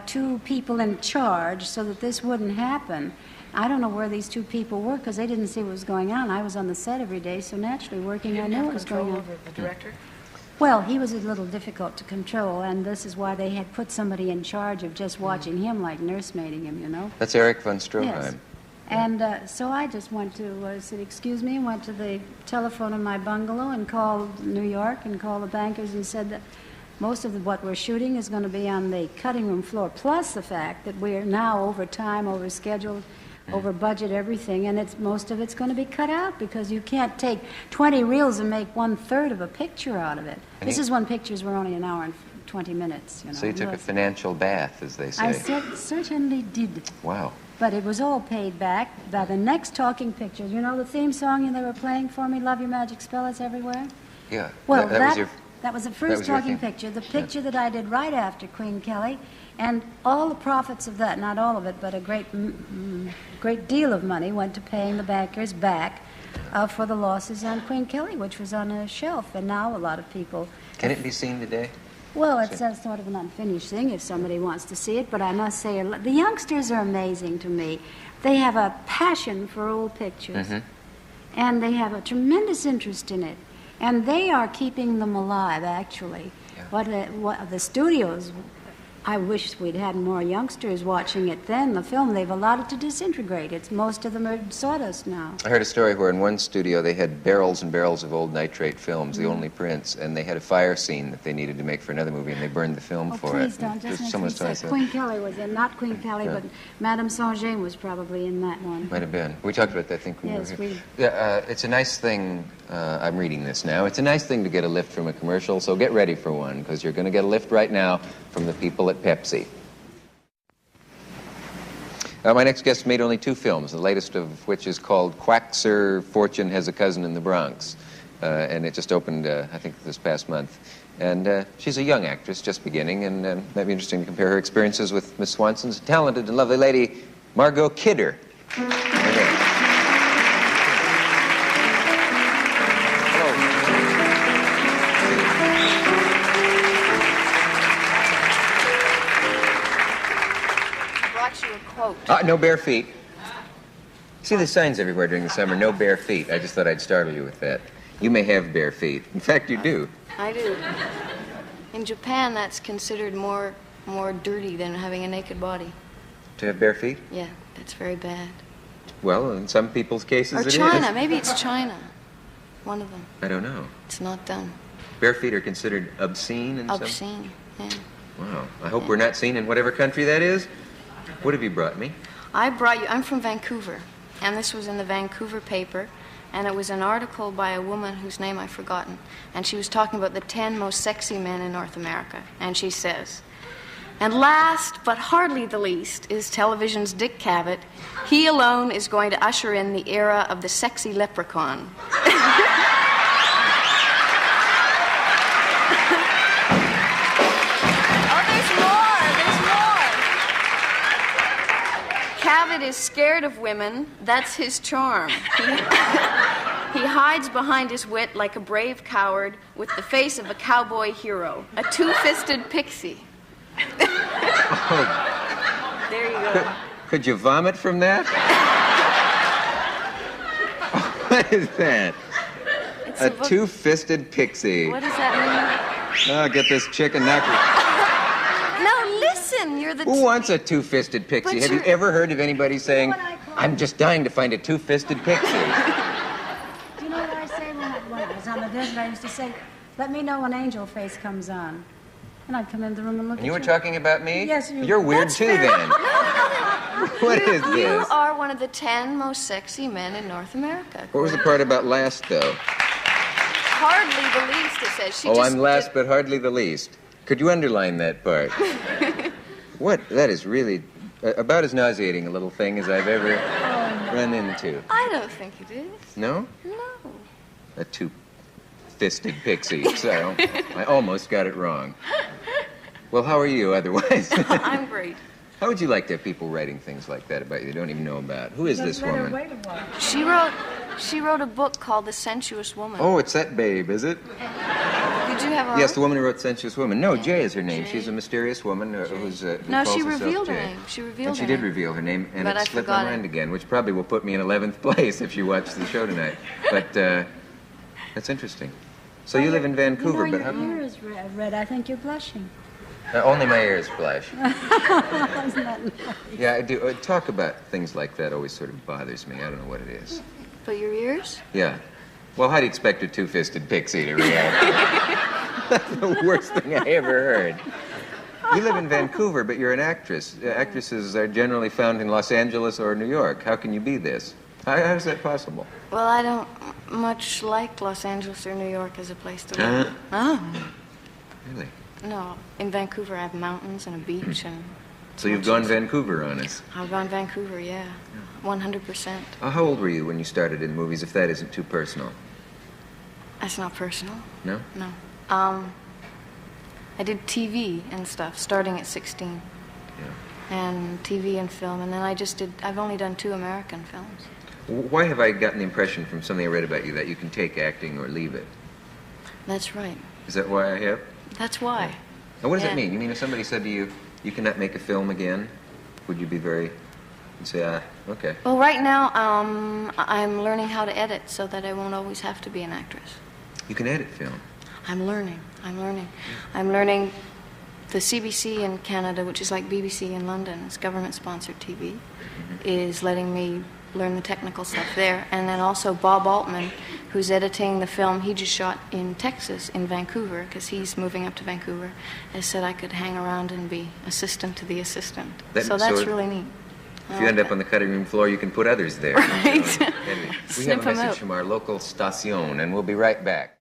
Speaker 5: 2 people in charge so that this wouldn't happen. I don't know where these 2 people were because they didn't see what was going on. I was on the set every day, so naturally working, I knew what was going on.
Speaker 4: Over the director?
Speaker 5: Well, he was a little difficult to control, and this is why they had put somebody in charge of just watching him, like nursemaiding him, you know.
Speaker 3: That's Eric von Stroheim.
Speaker 5: Yes. And so I just went to, said, excuse me, went to the telephone in my bungalow and called New York and called the bankers and said that most of what we're shooting is going to be on the cutting room floor, plus the fact that we're now over time, over scheduled, over budget, everything, and most of it's going to be cut out because you can't take 20 reels and make 1/3 of a picture out of it.
Speaker 3: And
Speaker 5: this is when pictures were only an hour and 20 minutes. You know.
Speaker 3: So you took a financial bath, as they say.
Speaker 5: I certainly did.
Speaker 3: Wow.
Speaker 5: But it was all paid back by the next talking pictures. You know the theme song they were playing for me, Love Your Magic Spell Is Everywhere?
Speaker 3: Yeah.
Speaker 5: Well,
Speaker 3: that
Speaker 5: was the first talking picture, the picture that I did right after Queen Kelly, and all the profits of that, not all of it, but a great deal of money went to paying the bankers back for the losses on Queen Kelly, which was on a shelf, and now a lot of people...
Speaker 3: Can it be seen today?
Speaker 5: Well, it's a sort of an unfinished thing if somebody wants to see it, but I must say, the youngsters are amazing to me. They have a passion for old pictures, and they have a tremendous interest in it, and they are keeping them alive, actually. Yeah. What the studios, I wish we'd had more youngsters watching it then. The film, they've allowed it to disintegrate. Most of them are sawdust now.
Speaker 3: I heard a story where in one studio they had barrels and barrels of old nitrate films, the only prints, and they had a fire scene that they needed to make for another movie, and they burned the film for
Speaker 5: please
Speaker 3: it.
Speaker 5: Don't. Just make me Queen Kelly was in, not Queen Kelly, but Madame Saint-James was probably in that one.
Speaker 3: Might have been. We talked about that, I think, when
Speaker 5: yes,
Speaker 3: we were here. It's a nice thing, I'm reading this now, it's a nice thing to get a lift from a commercial, so get ready for one, because you're going to get a lift right now from the people at Pepsi. My next guest made only 2 films, the latest of which is called Quaxer, Fortune Has a Cousin in the Bronx. And it just opened, I think, this past month. And she's a young actress, just beginning, and it might be interesting to compare her experiences with Miss Swanson's talented and lovely lady, Margot Kidder. No bare feet. See the signs everywhere during the summer, no bare feet. I just thought I'd startle you with that. You may have bare feet. In fact, you do.
Speaker 6: I do. In Japan, that's considered more dirty than having a naked body.
Speaker 3: To have bare feet?
Speaker 6: Yeah, that's very bad.
Speaker 3: Well, in some people's cases it is.
Speaker 6: Or China. Maybe it's China. One of them.
Speaker 3: I don't know.
Speaker 6: It's not done.
Speaker 3: Bare feet are considered obscene in some...
Speaker 6: Obscene, yeah.
Speaker 3: Wow. I hope we're not seen in whatever country that is. What have you brought me?
Speaker 6: I'm from Vancouver, and this was in the Vancouver paper, and it was an article by a woman whose name I've forgotten, and she was talking about the 10 most sexy men in North America, and she says, and last but hardly the least is television's Dick Cavett. He alone is going to usher in the era of the sexy leprechaun. Cavett is scared of women. That's his charm. He hides behind his wit like a brave coward with the face of a cowboy hero, a two-fisted pixie.
Speaker 3: Oh.
Speaker 6: There you go.
Speaker 3: Could you vomit from that? What is that?
Speaker 6: It's
Speaker 3: a two-fisted pixie.
Speaker 6: What does that mean?
Speaker 3: Oh, get this chicken knuckle.
Speaker 6: No, listen, you're the...
Speaker 3: Who wants a two-fisted pixie?
Speaker 6: But
Speaker 3: Have you ever heard of anybody saying, I'm just dying to find a two-fisted pixie?
Speaker 5: Do you know what I say when I was on the desert? I used to say, let me know when Angel Face comes on. And I'd come into the room and look at you.
Speaker 3: And you were talking about me?
Speaker 5: Yes.
Speaker 3: You're weird too, then. What is this?
Speaker 6: You are one of the 10 most sexy men in North America.
Speaker 3: What was the part about last, though?
Speaker 6: Hardly the least, it says. She
Speaker 3: I'm last but hardly the least. Could you underline that part? What? That is really about as nauseating a little thing as I've ever run into.
Speaker 6: I don't think it is.
Speaker 3: No?
Speaker 6: No.
Speaker 3: A two-fisted pixie. So I almost got it wrong. Well, how are you otherwise?
Speaker 6: I'm great.
Speaker 3: How would you like to have people writing things like that about you they don't even know about? Who is this woman?
Speaker 6: She wrote a book called The Sensuous Woman.
Speaker 3: Oh, it's that babe, is it?
Speaker 6: Did you have her?
Speaker 3: Yes, the woman who wrote Sensuous Woman. No, Jay is her name. Jay. She's a mysterious woman who's who
Speaker 6: No,
Speaker 3: calls
Speaker 6: she
Speaker 3: herself
Speaker 6: revealed her
Speaker 3: Jay.
Speaker 6: name. She revealed
Speaker 3: and
Speaker 6: her
Speaker 3: she did
Speaker 6: name.
Speaker 3: reveal her name, and
Speaker 6: But
Speaker 3: it
Speaker 6: I
Speaker 3: slipped my
Speaker 6: forgot
Speaker 3: mind
Speaker 6: it.
Speaker 3: again, which probably will put me in 11th place if you watch the show tonight. But that's interesting. So you live in Vancouver,
Speaker 5: you know,
Speaker 3: but how
Speaker 5: your hair is red. I think you're blushing.
Speaker 3: Only my ears blush.
Speaker 5: Isn't that nice?
Speaker 3: Yeah, I do. Talk about things like that always sort of bothers me. I don't know what it is.
Speaker 6: But your ears?
Speaker 3: Yeah. Well, how do you expect a two-fisted pixie to react? That's the worst thing I ever heard. You live in Vancouver, but you're an actress. Actresses are generally found in Los Angeles or New York. How can you be this? How is that possible?
Speaker 6: Well, I don't much like Los Angeles or New York as a place to live. Oh.
Speaker 3: Really?
Speaker 6: No. In Vancouver, I have mountains and a beach and...
Speaker 3: So you've gone Vancouver on us?
Speaker 6: I've gone Vancouver, yeah. 100%.
Speaker 3: How old were you when you started in movies, if that isn't too personal?
Speaker 6: That's not personal.
Speaker 3: No?
Speaker 6: No. I did TV and stuff, starting at 16.
Speaker 3: Yeah.
Speaker 6: And TV and film, and then I've only done 2 American films.
Speaker 3: Why have I gotten the impression from something I read about you that you can take acting or leave it?
Speaker 6: That's right.
Speaker 3: Is that why I have?
Speaker 6: That's why.
Speaker 3: Now, what does
Speaker 6: Yeah.
Speaker 3: that mean? You mean if somebody said to you, you cannot make a film again, would you be very... You'd say, okay.
Speaker 6: Well, right now, I'm learning how to edit so that I won't always have to be an actress.
Speaker 3: You can edit film.
Speaker 6: I'm learning. I'm learning the CBC in Canada, which is like BBC in London. It's government-sponsored TV, is letting me learn the technical stuff there. And then also Bob Altman, who's editing the film he just shot in Texas, in Vancouver, because he's moving up to Vancouver, has said I could hang around and be assistant to the assistant. So that's really neat.
Speaker 3: If you end up on the cutting room floor, you can put others there.
Speaker 6: Right.
Speaker 3: We have
Speaker 6: Snip
Speaker 3: a
Speaker 6: 'em
Speaker 3: message
Speaker 6: out.
Speaker 3: from our local station, and we'll be right back.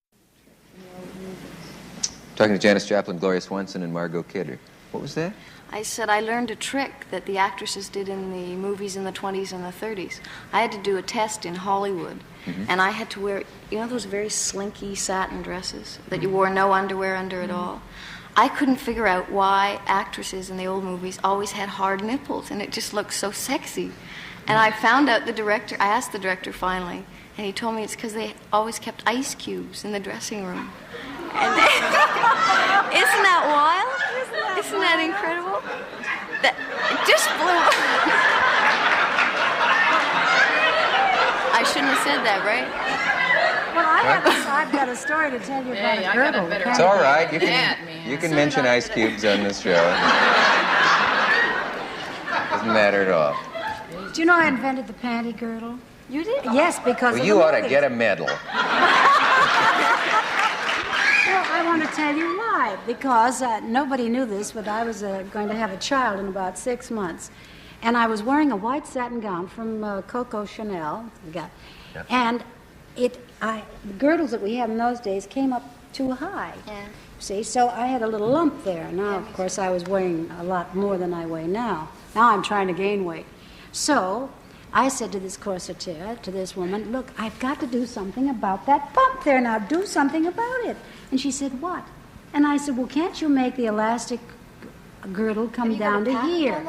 Speaker 3: Talking to Janis Joplin, Gloria Swanson, and Margot Kidder. What was that?
Speaker 6: I said I learned a trick that the actresses did in the movies in the 20s and the 30s. I had to do a test in Hollywood, and I had to wear, you know those very slinky satin dresses that you wore no underwear under at all? I couldn't figure out why actresses in the old movies always had hard nipples, and it just looked so sexy. And I found out I asked the director finally, and he told me it's because they always kept ice cubes in the dressing room. And isn't that wild? Isn't that incredible? It just blew up. I shouldn't have said that, right?
Speaker 5: Well, I've got a story to tell you about a girdle.
Speaker 3: It's all right. You can mention ice cubes on this show. Doesn't matter at all.
Speaker 5: Do you know I invented the panty girdle?
Speaker 6: You did?
Speaker 5: Yes, because
Speaker 3: Well,
Speaker 5: of
Speaker 3: you
Speaker 5: the
Speaker 3: ought to
Speaker 5: movies.
Speaker 3: get a medal.
Speaker 5: Well, I want to tell you why. Because nobody knew this, but I was going to have a child in about 6 months. And I was wearing a white satin gown from Coco Chanel. And the girdles that we had in those days came up too high.
Speaker 6: Yeah.
Speaker 5: See, so I had a little lump there. Now, of course, I was weighing a lot more than I weigh now. Now I'm trying to gain weight. So I said to this corseteer, to this woman, look, I've got to do something about that bump there. Now do something about it. And she said, what? And I said, well, can't you make the elastic girdle come down to here?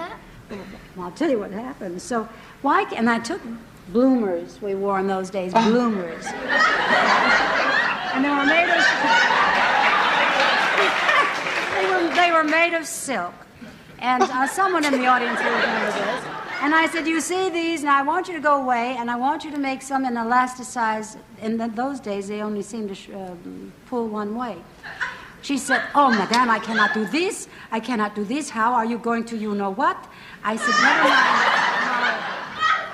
Speaker 5: Well, I'll tell you what happened. So and I took bloomers we wore in those days, bloomers. And they were made of they were made of silk. And someone in the audience will remember this. And I said, you see these, and I want you to go away, and I want you to make some in elasticize. In those days, they only seemed to pull one way. She said, oh, madame, I cannot do this. I cannot do this. How are you going to you-know-what? I said, never mind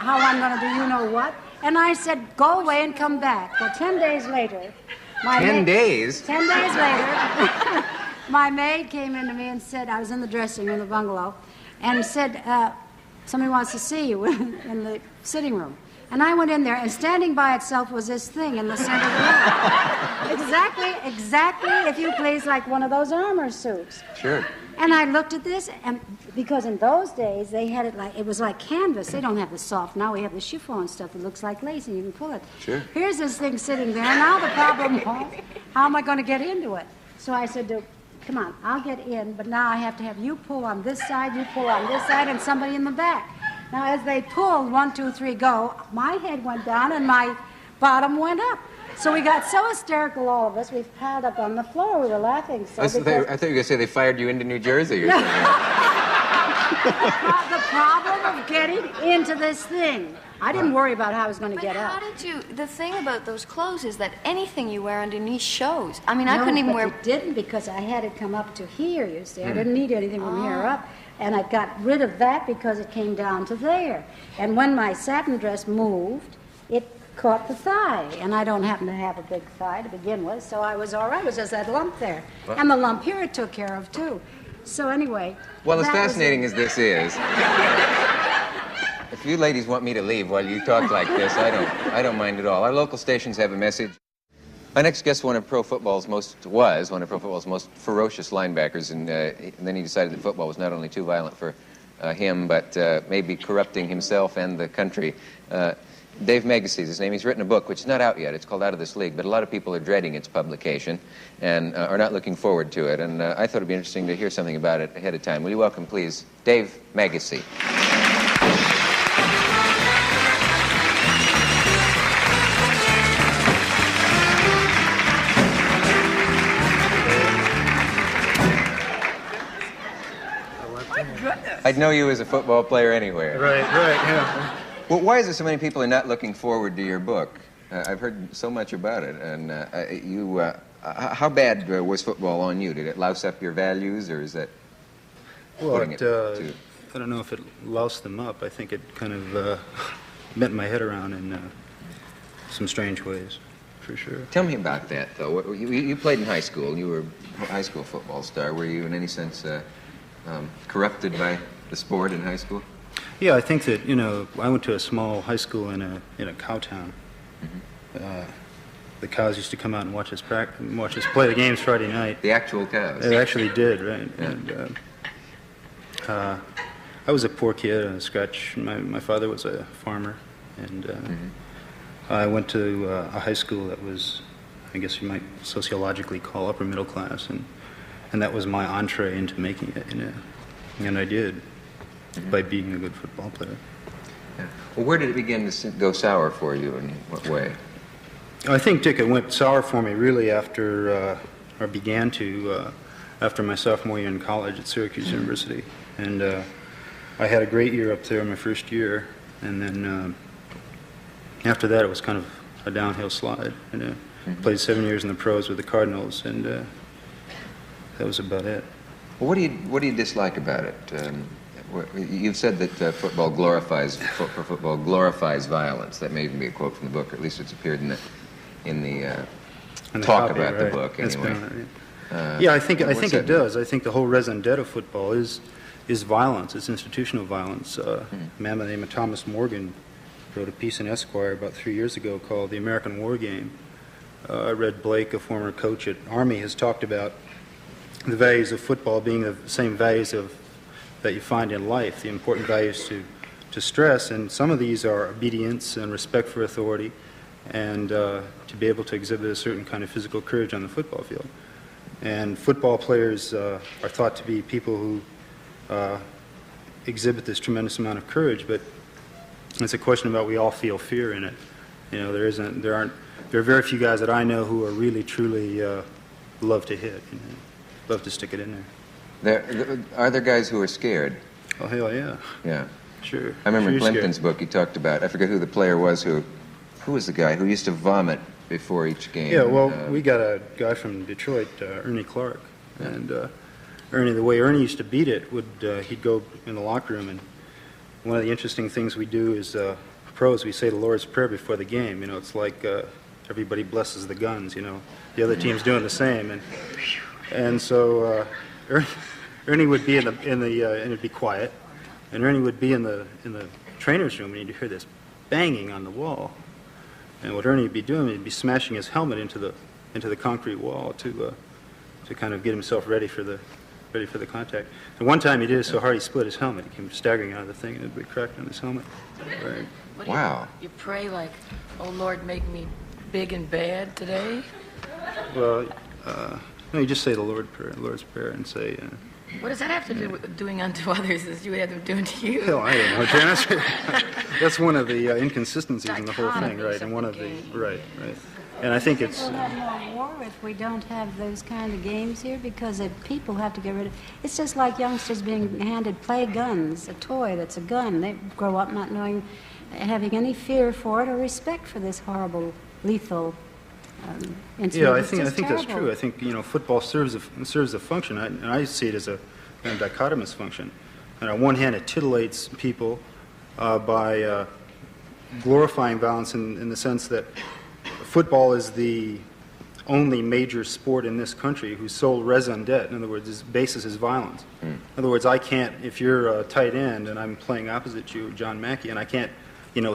Speaker 5: how I'm going to do you-know-what. And I said, go away and come back. Well, 10 days later...
Speaker 3: 10 days?
Speaker 5: 10 days later, my maid came in to me and said, I was in the dressing room, the bungalow, and said, somebody wants to see you in the sitting room. And I went in there, and standing by itself was this thing in the center of the room. Exactly, if you please, like one of those armor suits.
Speaker 3: Sure.
Speaker 5: And I looked at this, and because in those days, they had it was like canvas. They don't have the soft. Now we have the chiffon stuff that looks like lace, and you can pull it.
Speaker 3: Sure.
Speaker 5: Here's this thing sitting there. Now the problem was, how am I going to get into it? So I said, come on, I'll get in, but now I have to have you pull on this side, you pull on this side, and somebody in the back. Now, as they pulled, 1, 2, 3, go, my head went down and my bottom went up. So we got so hysterical, all of us, we piled up on the floor. We were laughing so
Speaker 3: I thought you were going to say they fired you into New Jersey or something.
Speaker 5: The problem of getting into this thing. I didn't worry about how I was going to get
Speaker 6: How
Speaker 5: up.
Speaker 6: did you... The thing about those clothes is that anything you wear underneath shows. I mean, I couldn't even wear...
Speaker 5: No, but it didn't, because I had it come up to here, you see. I didn't need anything from here up. And I got rid of that because it came down to there. And when my satin dress moved, it caught the thigh. And I don't happen to have a big thigh to begin with, so I was all right. It was just that lump there.
Speaker 3: Well,
Speaker 5: and the lump here it took care of, too. So anyway...
Speaker 3: Well, as fascinating as this is, if you ladies want me to leave while you talk like this, I don't mind at all. Our local stations have a message. Our next guest was one of pro football's most ferocious linebackers, and then he decided that football was not only too violent for him, but maybe corrupting himself and the country. Dave Megacy is his name. He's written a book, which is not out yet. It's called Out of This League, but a lot of people are dreading its publication and are not looking forward to it. And I thought it'd be interesting to hear something about it ahead of time. Will you welcome, please, Dave Megacy. I'd know you as a football player anywhere.
Speaker 7: Right, yeah.
Speaker 3: Well, why is it so many people are not looking forward to your book? I've heard so much about it. And how bad was football on you? Did it louse up your values, or is that putting it to...
Speaker 7: I don't know if it loused them up. I think it kind of bent my head around in some strange ways, for sure.
Speaker 3: Tell me about that, though. You played in high school. You were a high school football star. Were you, in any sense, corrupted by the sport in high school?
Speaker 7: Yeah, I think that, I went to a small high school in a cow town. Mm-hmm. The cows used to come out and watch us play the games Friday night.
Speaker 3: The actual cows?
Speaker 7: They actually did, right.
Speaker 3: Yeah.
Speaker 7: And I was a poor kid on a scratch. My father was a farmer, and I went to a high school that was, I guess you might sociologically call upper middle class, and that was my entree into making it, and I did. By being a good football player.
Speaker 3: Yeah. Well, where did it begin to go sour for you, and what way?
Speaker 7: I think, Dick, it went sour for me really after, or began to, after my sophomore year in college at Syracuse University. And I had a great year up there my first year, and then after that it was kind of a downhill slide. And played 7 years in the pros with the Cardinals, and that was about it.
Speaker 3: Well, what do you dislike about it? You've said that football glorifies violence. That may even be a quote from the book, or at least it's appeared in the talk
Speaker 7: copy,
Speaker 3: about
Speaker 7: right.
Speaker 3: the book anyway.
Speaker 7: Yeah, I think it does. I think the whole raison d'etre of football is violence. It's institutional violence. A man by the name of Thomas Morgan wrote a piece in Esquire about 3 years ago called "The American War Game." Red Blake, a former coach at Army, has talked about the values of football being the same values that you find in life, the important values to stress, and some of these are obedience and respect for authority, and to be able to exhibit a certain kind of physical courage on the football field. And football players are thought to be people who exhibit this tremendous amount of courage, but it's a question about we all feel fear in it. There are very few guys that I know who are really, truly love to hit, love to stick it in there.
Speaker 3: Are there guys who are scared?
Speaker 7: Oh, hell yeah.
Speaker 3: Yeah.
Speaker 7: Sure.
Speaker 3: I remember in
Speaker 7: sure
Speaker 3: Plimpton's book he talked about, I forget who the player was, who was the guy who used to vomit before each game?
Speaker 7: Yeah, well, we got a guy from Detroit, Ernie Clark, and Ernie, the way Ernie used to beat it, he'd go in the locker room, and one of the interesting things we do is, pros, we say the Lord's Prayer before the game. It's like everybody blesses the guns, The other team's doing the same, and so Ernie would be and it'd be quiet, and Ernie would be in the trainer's room, and you'd hear this banging on the wall. And what Ernie would be doing, he'd be smashing his helmet into the concrete wall to kind of get himself ready for the contact. And one time he did it so hard he split his helmet. He came staggering out of the thing, and it'd be cracked on his helmet. Right.
Speaker 3: Wow.
Speaker 4: You pray like, "Oh Lord, make me big and bad today."
Speaker 7: Well, no, you just say the Lord's Prayer, and say.
Speaker 4: What does that have to do with doing unto others as you had them doing to you?
Speaker 7: Hell, I don't know, Janis. That's one of the inconsistencies in the whole thing, right? And one of the right. And I think it's...
Speaker 5: We'll have more war if we don't have those kind of games here, because people have to get rid of... It's just like youngsters being handed play guns, a toy that's a gun. They grow up not knowing, having any fear for it or respect for this horrible, lethal incident.
Speaker 7: Yeah, I
Speaker 5: It's
Speaker 7: think
Speaker 5: just
Speaker 7: that's
Speaker 5: terrible.
Speaker 7: true. I think, football serves a function, and I see it as a kind of dichotomous function. And on one hand, it titillates people by glorifying violence in the sense that football is the only major sport in this country whose sole raison d'etre, in other words, its basis is violence. In other words, I can't, if you're a tight end and I'm playing opposite you, John Mackey, and I can't,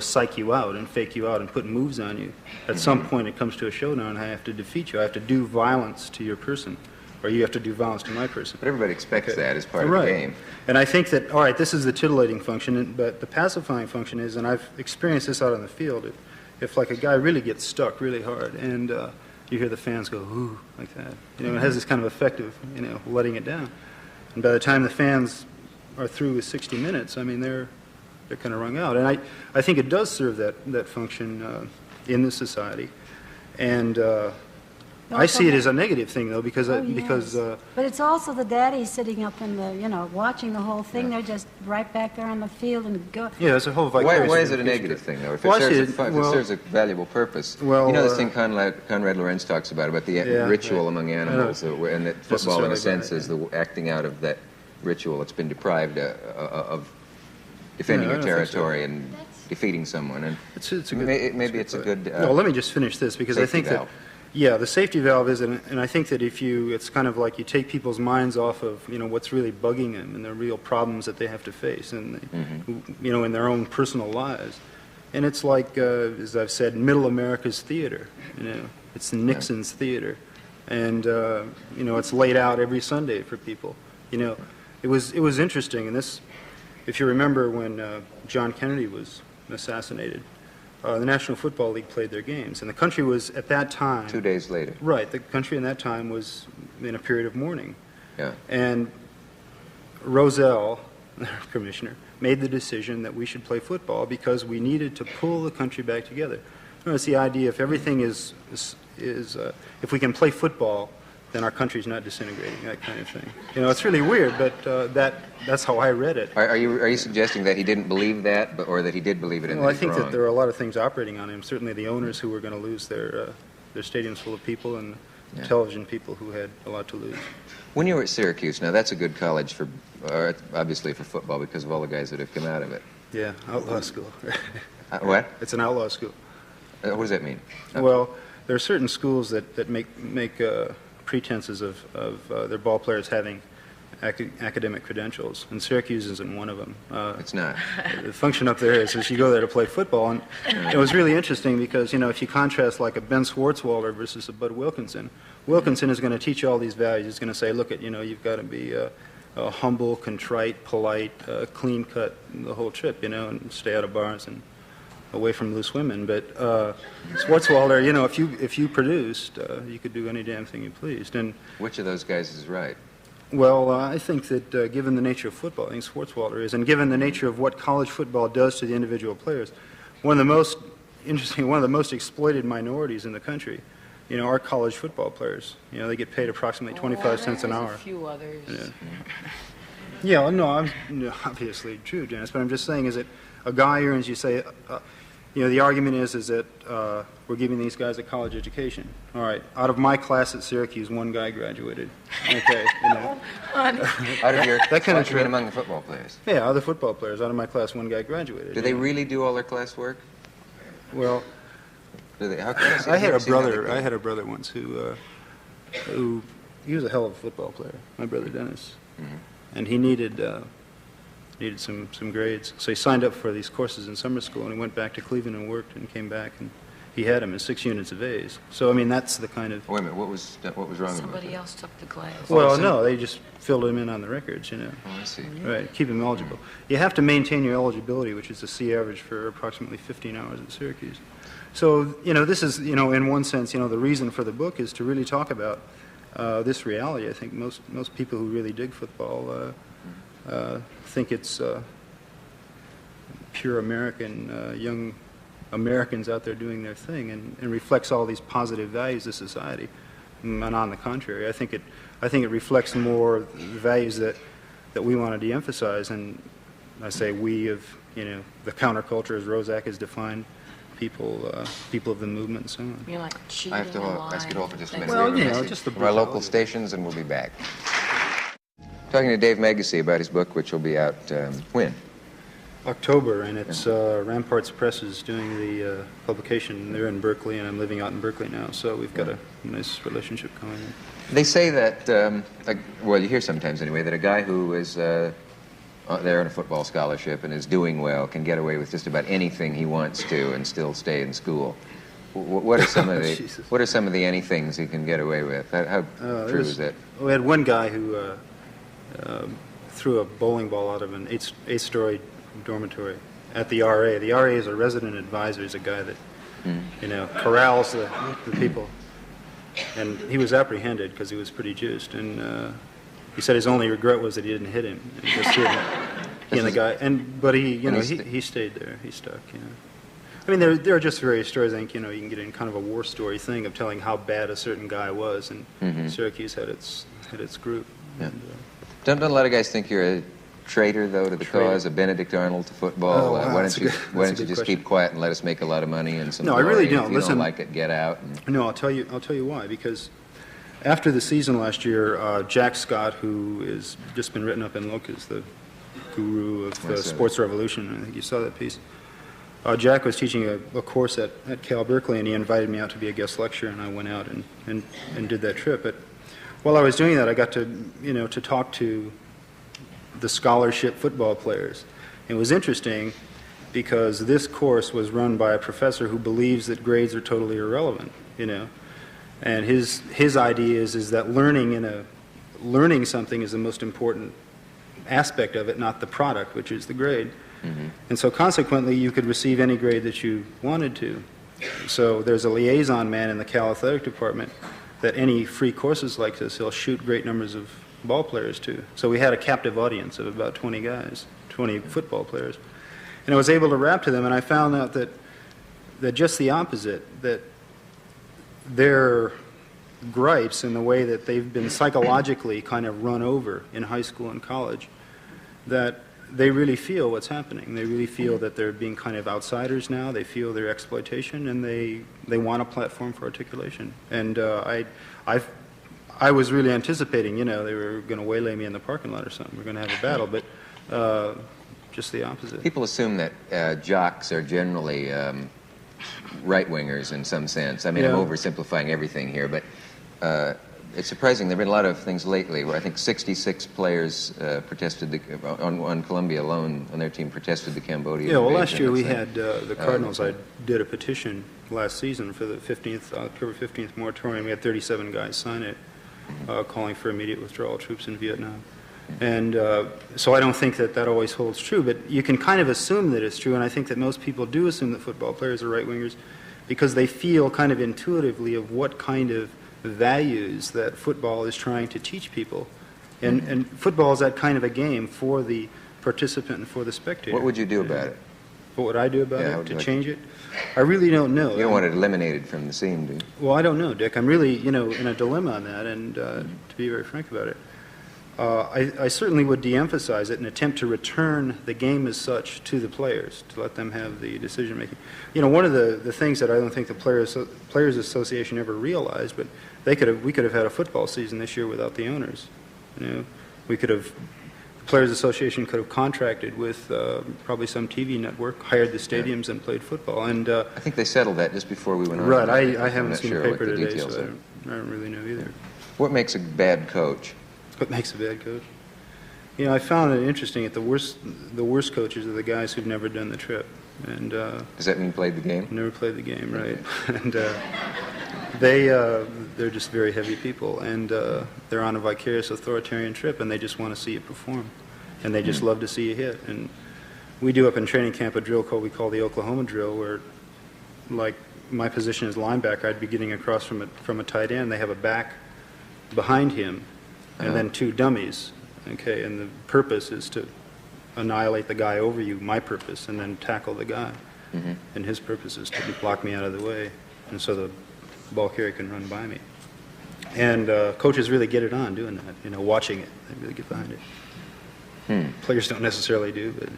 Speaker 7: psych you out and fake you out and put moves on you, at some point it comes to a showdown and I have to defeat you. I have to do violence to your person, or you have to do violence to my person.
Speaker 3: But everybody expects that as part
Speaker 7: Right.
Speaker 3: of the game.
Speaker 7: And I think that, all right, this is the titillating function, but the pacifying function is, and I've experienced this out on the field, if like a guy really gets stuck really hard and you hear the fans go, ooh, like that, it has this kind of effect of, letting it down. And by the time the fans are through with 60 minutes, I mean, they're kind of wrung out. And I think it does serve that function in the society. And I see it as a negative thing, though, because
Speaker 5: But it's also the daddies sitting up in the, watching the whole thing. They're just right back there on the field and go.
Speaker 7: yeah, there's a whole
Speaker 3: Why
Speaker 7: vicarious
Speaker 3: is it a negative thing, though? If
Speaker 7: Well,
Speaker 3: it
Speaker 7: I see
Speaker 3: serves,
Speaker 7: it-
Speaker 3: if it
Speaker 7: well-
Speaker 3: serves a valuable purpose.
Speaker 7: Well,
Speaker 3: this thing Conrad Lorenz talks about the ritual
Speaker 7: right.
Speaker 3: among animals, and that football, in a
Speaker 7: Necessarily
Speaker 3: sense,
Speaker 7: right,
Speaker 3: is the acting out of that ritual. It's been deprived of defending
Speaker 7: Yeah, I
Speaker 3: your
Speaker 7: don't think so.
Speaker 3: territory and defeating someone. And
Speaker 7: It's a good,
Speaker 3: maybe it's a good.
Speaker 7: no, let me just finish this, because I
Speaker 3: safety
Speaker 7: think
Speaker 3: valve.
Speaker 7: the safety valve is, and I think that it's kind of like you take people's minds off of, what's really bugging them and the real problems that they have to face, and, in their own personal lives. And it's like, as I've said, middle America's theater, it's Nixon's theater. And, it's laid out every Sunday for people. It was interesting, and this, if you remember when John Kennedy was assassinated, the National Football League played their games, and the country was at that time
Speaker 3: 2 days later.
Speaker 7: right. The country in that time was in a period of mourning,
Speaker 3: Yeah.
Speaker 7: and Roselle, the commissioner, made the decision that we should play football because we needed to pull the country back together. It's the idea if everything is if we can play football, then our country's not disintegrating, that kind of thing. It's really weird, but that's how I read it.
Speaker 3: Are you suggesting that he didn't believe that, or that he did believe it and
Speaker 7: Well, I
Speaker 3: that he's
Speaker 7: think
Speaker 3: wrong?
Speaker 7: that there are a lot of things operating on him. Certainly the owners who were going to lose their stadiums full of people, and television people who had a lot to lose.
Speaker 3: When you were at Syracuse, now that's a good college obviously for football because of all the guys that have come out of it.
Speaker 7: Yeah, outlaw school.
Speaker 3: What?
Speaker 7: It's an outlaw school.
Speaker 3: What does that mean?
Speaker 7: Well, there are certain schools that make pretenses of their ball players having academic credentials, and Syracuse isn't one of them.
Speaker 3: It's not.
Speaker 7: The function up there is you go there to play football, and it was really interesting because, if you contrast like a Ben Schwartzwalder versus a Bud Wilkinson, Wilkinson is going to teach you all these values. He's going to say, look, you've got to be humble, contrite, polite, clean-cut, the whole trip, and stay out of bars and away from loose women. But Schwartzwalder, if you produced, you could do any damn thing you pleased. And
Speaker 3: Which of those guys is right?
Speaker 7: well, I think that given the nature of football, I think Schwartzwalder is, and given the nature of what college football does to the individual players, one of the most exploited minorities in the country, are college football players. They get paid approximately 25 cents an hour.
Speaker 4: There's a few others.
Speaker 7: Yeah, no, obviously true, Janis, but I'm just saying is that a guy earns, you say, the argument is that we're giving these guys a college education. All right, out of my class at Syracuse, one guy graduated. Okay,
Speaker 3: Out of your
Speaker 7: That kind of
Speaker 3: you mean among the football players?
Speaker 7: Yeah, other football players. Out of my class, one guy graduated.
Speaker 3: Do they really do all their classwork?
Speaker 7: Well,
Speaker 3: Do they? How can I see?
Speaker 7: I had a
Speaker 3: I've seen how they
Speaker 7: brother.
Speaker 3: do.
Speaker 7: I had a brother once who he was a hell of a football player. My brother Dennis, and he needed some grades. So he signed up for these courses in summer school, and he went back to Cleveland and worked, and came back, and he had them in 6 units of A's. So I mean, that's the kind of.
Speaker 3: Wait a minute. What was wrong
Speaker 4: Somebody
Speaker 3: with it?
Speaker 4: else took the class.
Speaker 7: Well, no, they just filled him in on the records,
Speaker 3: Oh, I see.
Speaker 7: Right, keep him eligible. You have to maintain your eligibility, which is the C average for approximately 15 hours at Syracuse. So, this is, in one sense, the reason for the book is to really talk about this reality. I think most people who really dig football think it's pure American young Americans out there doing their thing, and reflects all these positive values of society. And on the contrary, I think it reflects more the values that we want to de-emphasize. And I say we of, the counterculture, as Rozak has defined, people of the movement and so on.
Speaker 4: You're like cheating.
Speaker 3: I have to ask you to hold for just a minute.
Speaker 7: Well,
Speaker 3: Dave.
Speaker 7: just the
Speaker 3: From our local stations, and we'll be back. Talking to Dave Megacy about his book, which will be out when?
Speaker 7: October, and it's Ramparts Press is doing the publication. They're in Berkeley, and I'm living out in Berkeley now, so we've got a nice relationship going.
Speaker 3: They say that, well, you hear sometimes anyway, that a guy who is there on a football scholarship and is doing well can get away with just about anything he wants to and still stay in school. What are some of the what are some of the anythings he can get away with? How true is that?
Speaker 7: We had one guy who threw a bowling ball out of an eight-story dormitory at the RA. The RA is a resident advisor. He's a guy that corrals the people. And he was apprehended because he was pretty juiced. And he said his only regret was that he didn't hit him. He just hit he and the guy. But he stayed there. He stuck. I mean, there are just various stories. I think you can get in kind of a war story thing of telling how bad a certain guy was. And Syracuse had its group.
Speaker 3: Yeah.
Speaker 7: And,
Speaker 3: don't a lot of guys think you're a traitor, though, to the cause, a Benedict Arnold to football? Why don't you just keep quiet and let us make a lot of money and some?
Speaker 7: No, I really don't.
Speaker 3: If you don't like it, get out.
Speaker 7: No, I'll tell you why. Because after the season last year, Jack Scott, who has just been written up in Look as the guru of the sports revolution, I think you saw that piece. Jack was teaching a course at Cal Berkeley, and he invited me out to be a guest lecturer, and I went out and did that trip. But while I was doing that, I got to talk to the scholarship football players. It was interesting because this course was run by a professor who believes that grades are totally irrelevant, and his idea is that learning something is the most important aspect of it, not the product, which is the grade. And so consequently, you could receive any grade that you wanted to. So there's a liaison man in the Cal Athletic Department that any free courses like this, he'll shoot great numbers of ball players to. So we had a captive audience of about 20 guys, 20 football players. And I was able to rap to them, and I found out that just the opposite, that their gripes in the way that they've been psychologically kind of run over in high school and college, that they really feel what's happening. They really feel that they're being kind of outsiders now. They feel their exploitation, and they want a platform for articulation. And I was really anticipating, they were going to waylay me in the parking lot or something. We're going to have a battle, but just the opposite.
Speaker 3: People assume that jocks are generally right-wingers in some sense. I mean, I'm oversimplifying everything here, but it's surprising. There have been a lot of things lately where I think 66 players protested on Columbia alone, on their team, protested the Cambodian
Speaker 7: invasion.
Speaker 3: Well,
Speaker 7: last year we had the Cardinals. I did a petition last season for the October 15th moratorium. We had 37 guys sign it, calling for immediate withdrawal of troops in Vietnam. And so I don't think that always holds true, but you can kind of assume that it's true, and I think that most people do assume that football players are right-wingers because they feel kind of intuitively of what kind of values that football is trying to teach people. And football is that kind of a game for the participant and for the spectator.
Speaker 3: What would you do about it?
Speaker 7: What would I do about it to change it? I really don't know.
Speaker 3: You don't want it eliminated from the scene, do you?
Speaker 7: Well, I don't know, Dick. I'm really, in a dilemma on that, and to be very frank about it. I certainly would de-emphasize it and attempt to return the game as such to the players, to let them have the decision-making. One of the things that I don't think the Players Association ever realized, but we could have had a football season this year without the owners. The Players Association could have contracted with probably some TV network, hired the stadiums, and played football. And
Speaker 3: I think they settled that just before we went on.
Speaker 7: Right, I haven't seen the paper today,
Speaker 3: so
Speaker 7: I don't really know either.
Speaker 3: What makes a bad coach?
Speaker 7: What makes a bad coach? I found it interesting that the worst coaches are the guys who've never done the trip. And
Speaker 3: does that mean played the game?
Speaker 7: Never played the game, right? And they're just very heavy people, and they're on a vicarious authoritarian trip, and they just want to see you perform, and they just love to see you hit. And we do up in training camp a drill we call the Oklahoma drill, where, like my position as linebacker, I'd be getting across from a tight end. They have a back behind him, and then two dummies. Okay, and the purpose is to annihilate the guy over you, my purpose, and then tackle the guy. And his purpose is to block me out of the way, and so the ball carrier can run by me. And coaches really get it on doing that, you know, watching it. They really get behind it. Players don't necessarily do, but...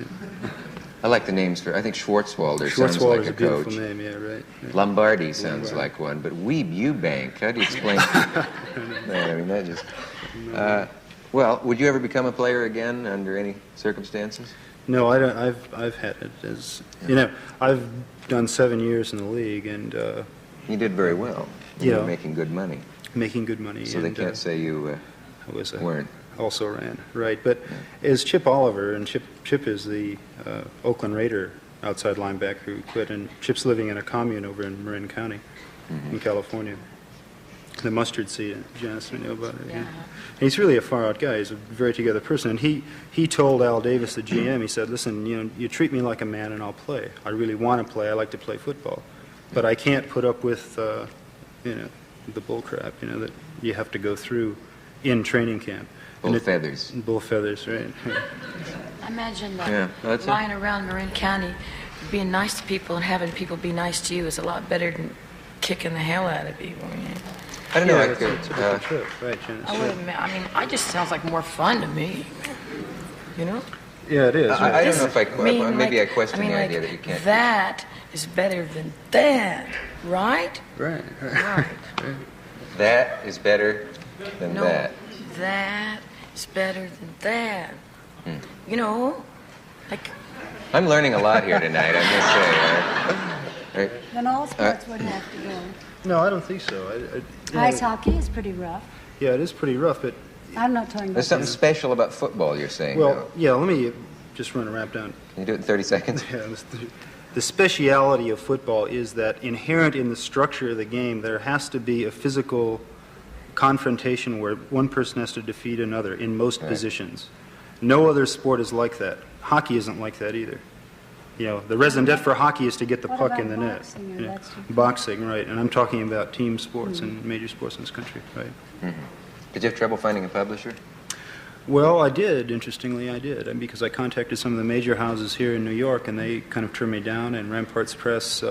Speaker 3: I like the names for, I think Schwartzwalder sounds like a coach.
Speaker 7: Beautiful name, yeah, right. Yeah.
Speaker 3: Lombardi sounds like one, but Weeb Eubank, how do you explain that? I mean, that just... well, would you ever become a player again under any circumstances?
Speaker 7: No, I don't. I've had it as, you know, I've done 7 years in the league, and...
Speaker 3: you did very well. You were making good money.
Speaker 7: Making good money.
Speaker 3: So they can't say you weren't.
Speaker 7: Also ran, right. But as Chip Oliver, and Chip is the Oakland Raider outside linebacker who quit, and Chip's living in a commune over in Marin County in California. The mustard seed, Janis, we know about it. Yeah. He's really a far-out guy. He's a very together person. And he told Al Davis, the GM, he said, listen, you know, you treat me like a man and I'll play. I really want to play. I like to play football. But I can't put up with, you know, the bull crap, you know, that you have to go through in training camp.
Speaker 3: Bull feathers.
Speaker 7: Bull feathers, right.
Speaker 4: Imagine lying around Marin County, being nice to people and having people be nice to you is a lot better than kicking the hell out of people.
Speaker 3: I don't know.
Speaker 7: Yeah, it's a different trip, right, Janis?
Speaker 4: I mean, it just sounds like more fun to me. You know?
Speaker 7: Yeah, it is.
Speaker 3: I don't know if maybe I question the idea that you can't.
Speaker 4: That is better than that, right?
Speaker 7: Right.
Speaker 3: That is better than that.
Speaker 4: That is better than that. You know, like...
Speaker 3: I'm learning a lot here tonight, I must say.
Speaker 5: Then all sports would have to go.
Speaker 7: No, I don't think so.
Speaker 5: Ice hockey is pretty rough.
Speaker 7: Yeah, it is pretty rough, but...
Speaker 5: I'm not talking about...
Speaker 3: There's something special about football, you're saying,
Speaker 7: well, yeah, let me just run a rap down.
Speaker 3: Can you do it in 30 seconds?
Speaker 7: Yeah, the speciality of football is that inherent in the structure of the game, there has to be a physical confrontation where one person has to defeat another in most positions. No other sport is like that. Hockey isn't like that either. You know, the raison d'etre for hockey is to get the puck in the net. You know, boxing, right? And I'm talking about team sports and major sports in this country, right?
Speaker 3: Did you have trouble finding a publisher?
Speaker 7: Well, I did. Interestingly, I did, and because I contacted some of the major houses here in New York, and they kind of turned me down. And Ramparts Press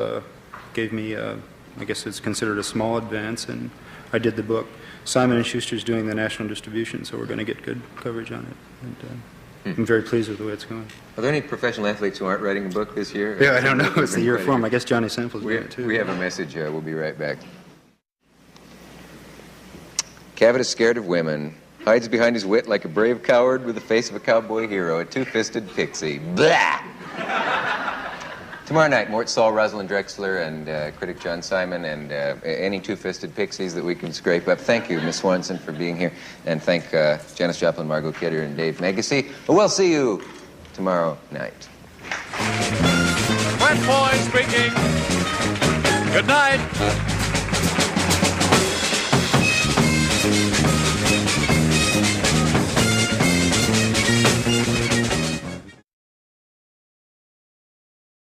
Speaker 7: gave me, I guess it's considered a small advance, and I did the book. Simon & Schuster's doing the national distribution, so we're going to get good coverage on it. And, I'm very pleased with the way it's going.
Speaker 3: Are there any professional athletes who aren't writing a book this year?
Speaker 7: Yeah, I don't know. It's the year for them. I guess Johnny Sample's doing it, too.
Speaker 3: We have a message. We'll be right back. Cavett is scared of women. Hides behind his wit like a brave coward with the face of a cowboy hero, a two-fisted pixie. Blah! Tomorrow night, Mort Saul, Rosalind Drexler, and critic John Simon, and any two-fisted pixies that we can scrape up. Thank you, Miss Swanson, for being here. And thank Janis Joplin, Margot Kidder, and Dave Megacy. We'll see you tomorrow night.
Speaker 2: Brett Boy speaking. Good night.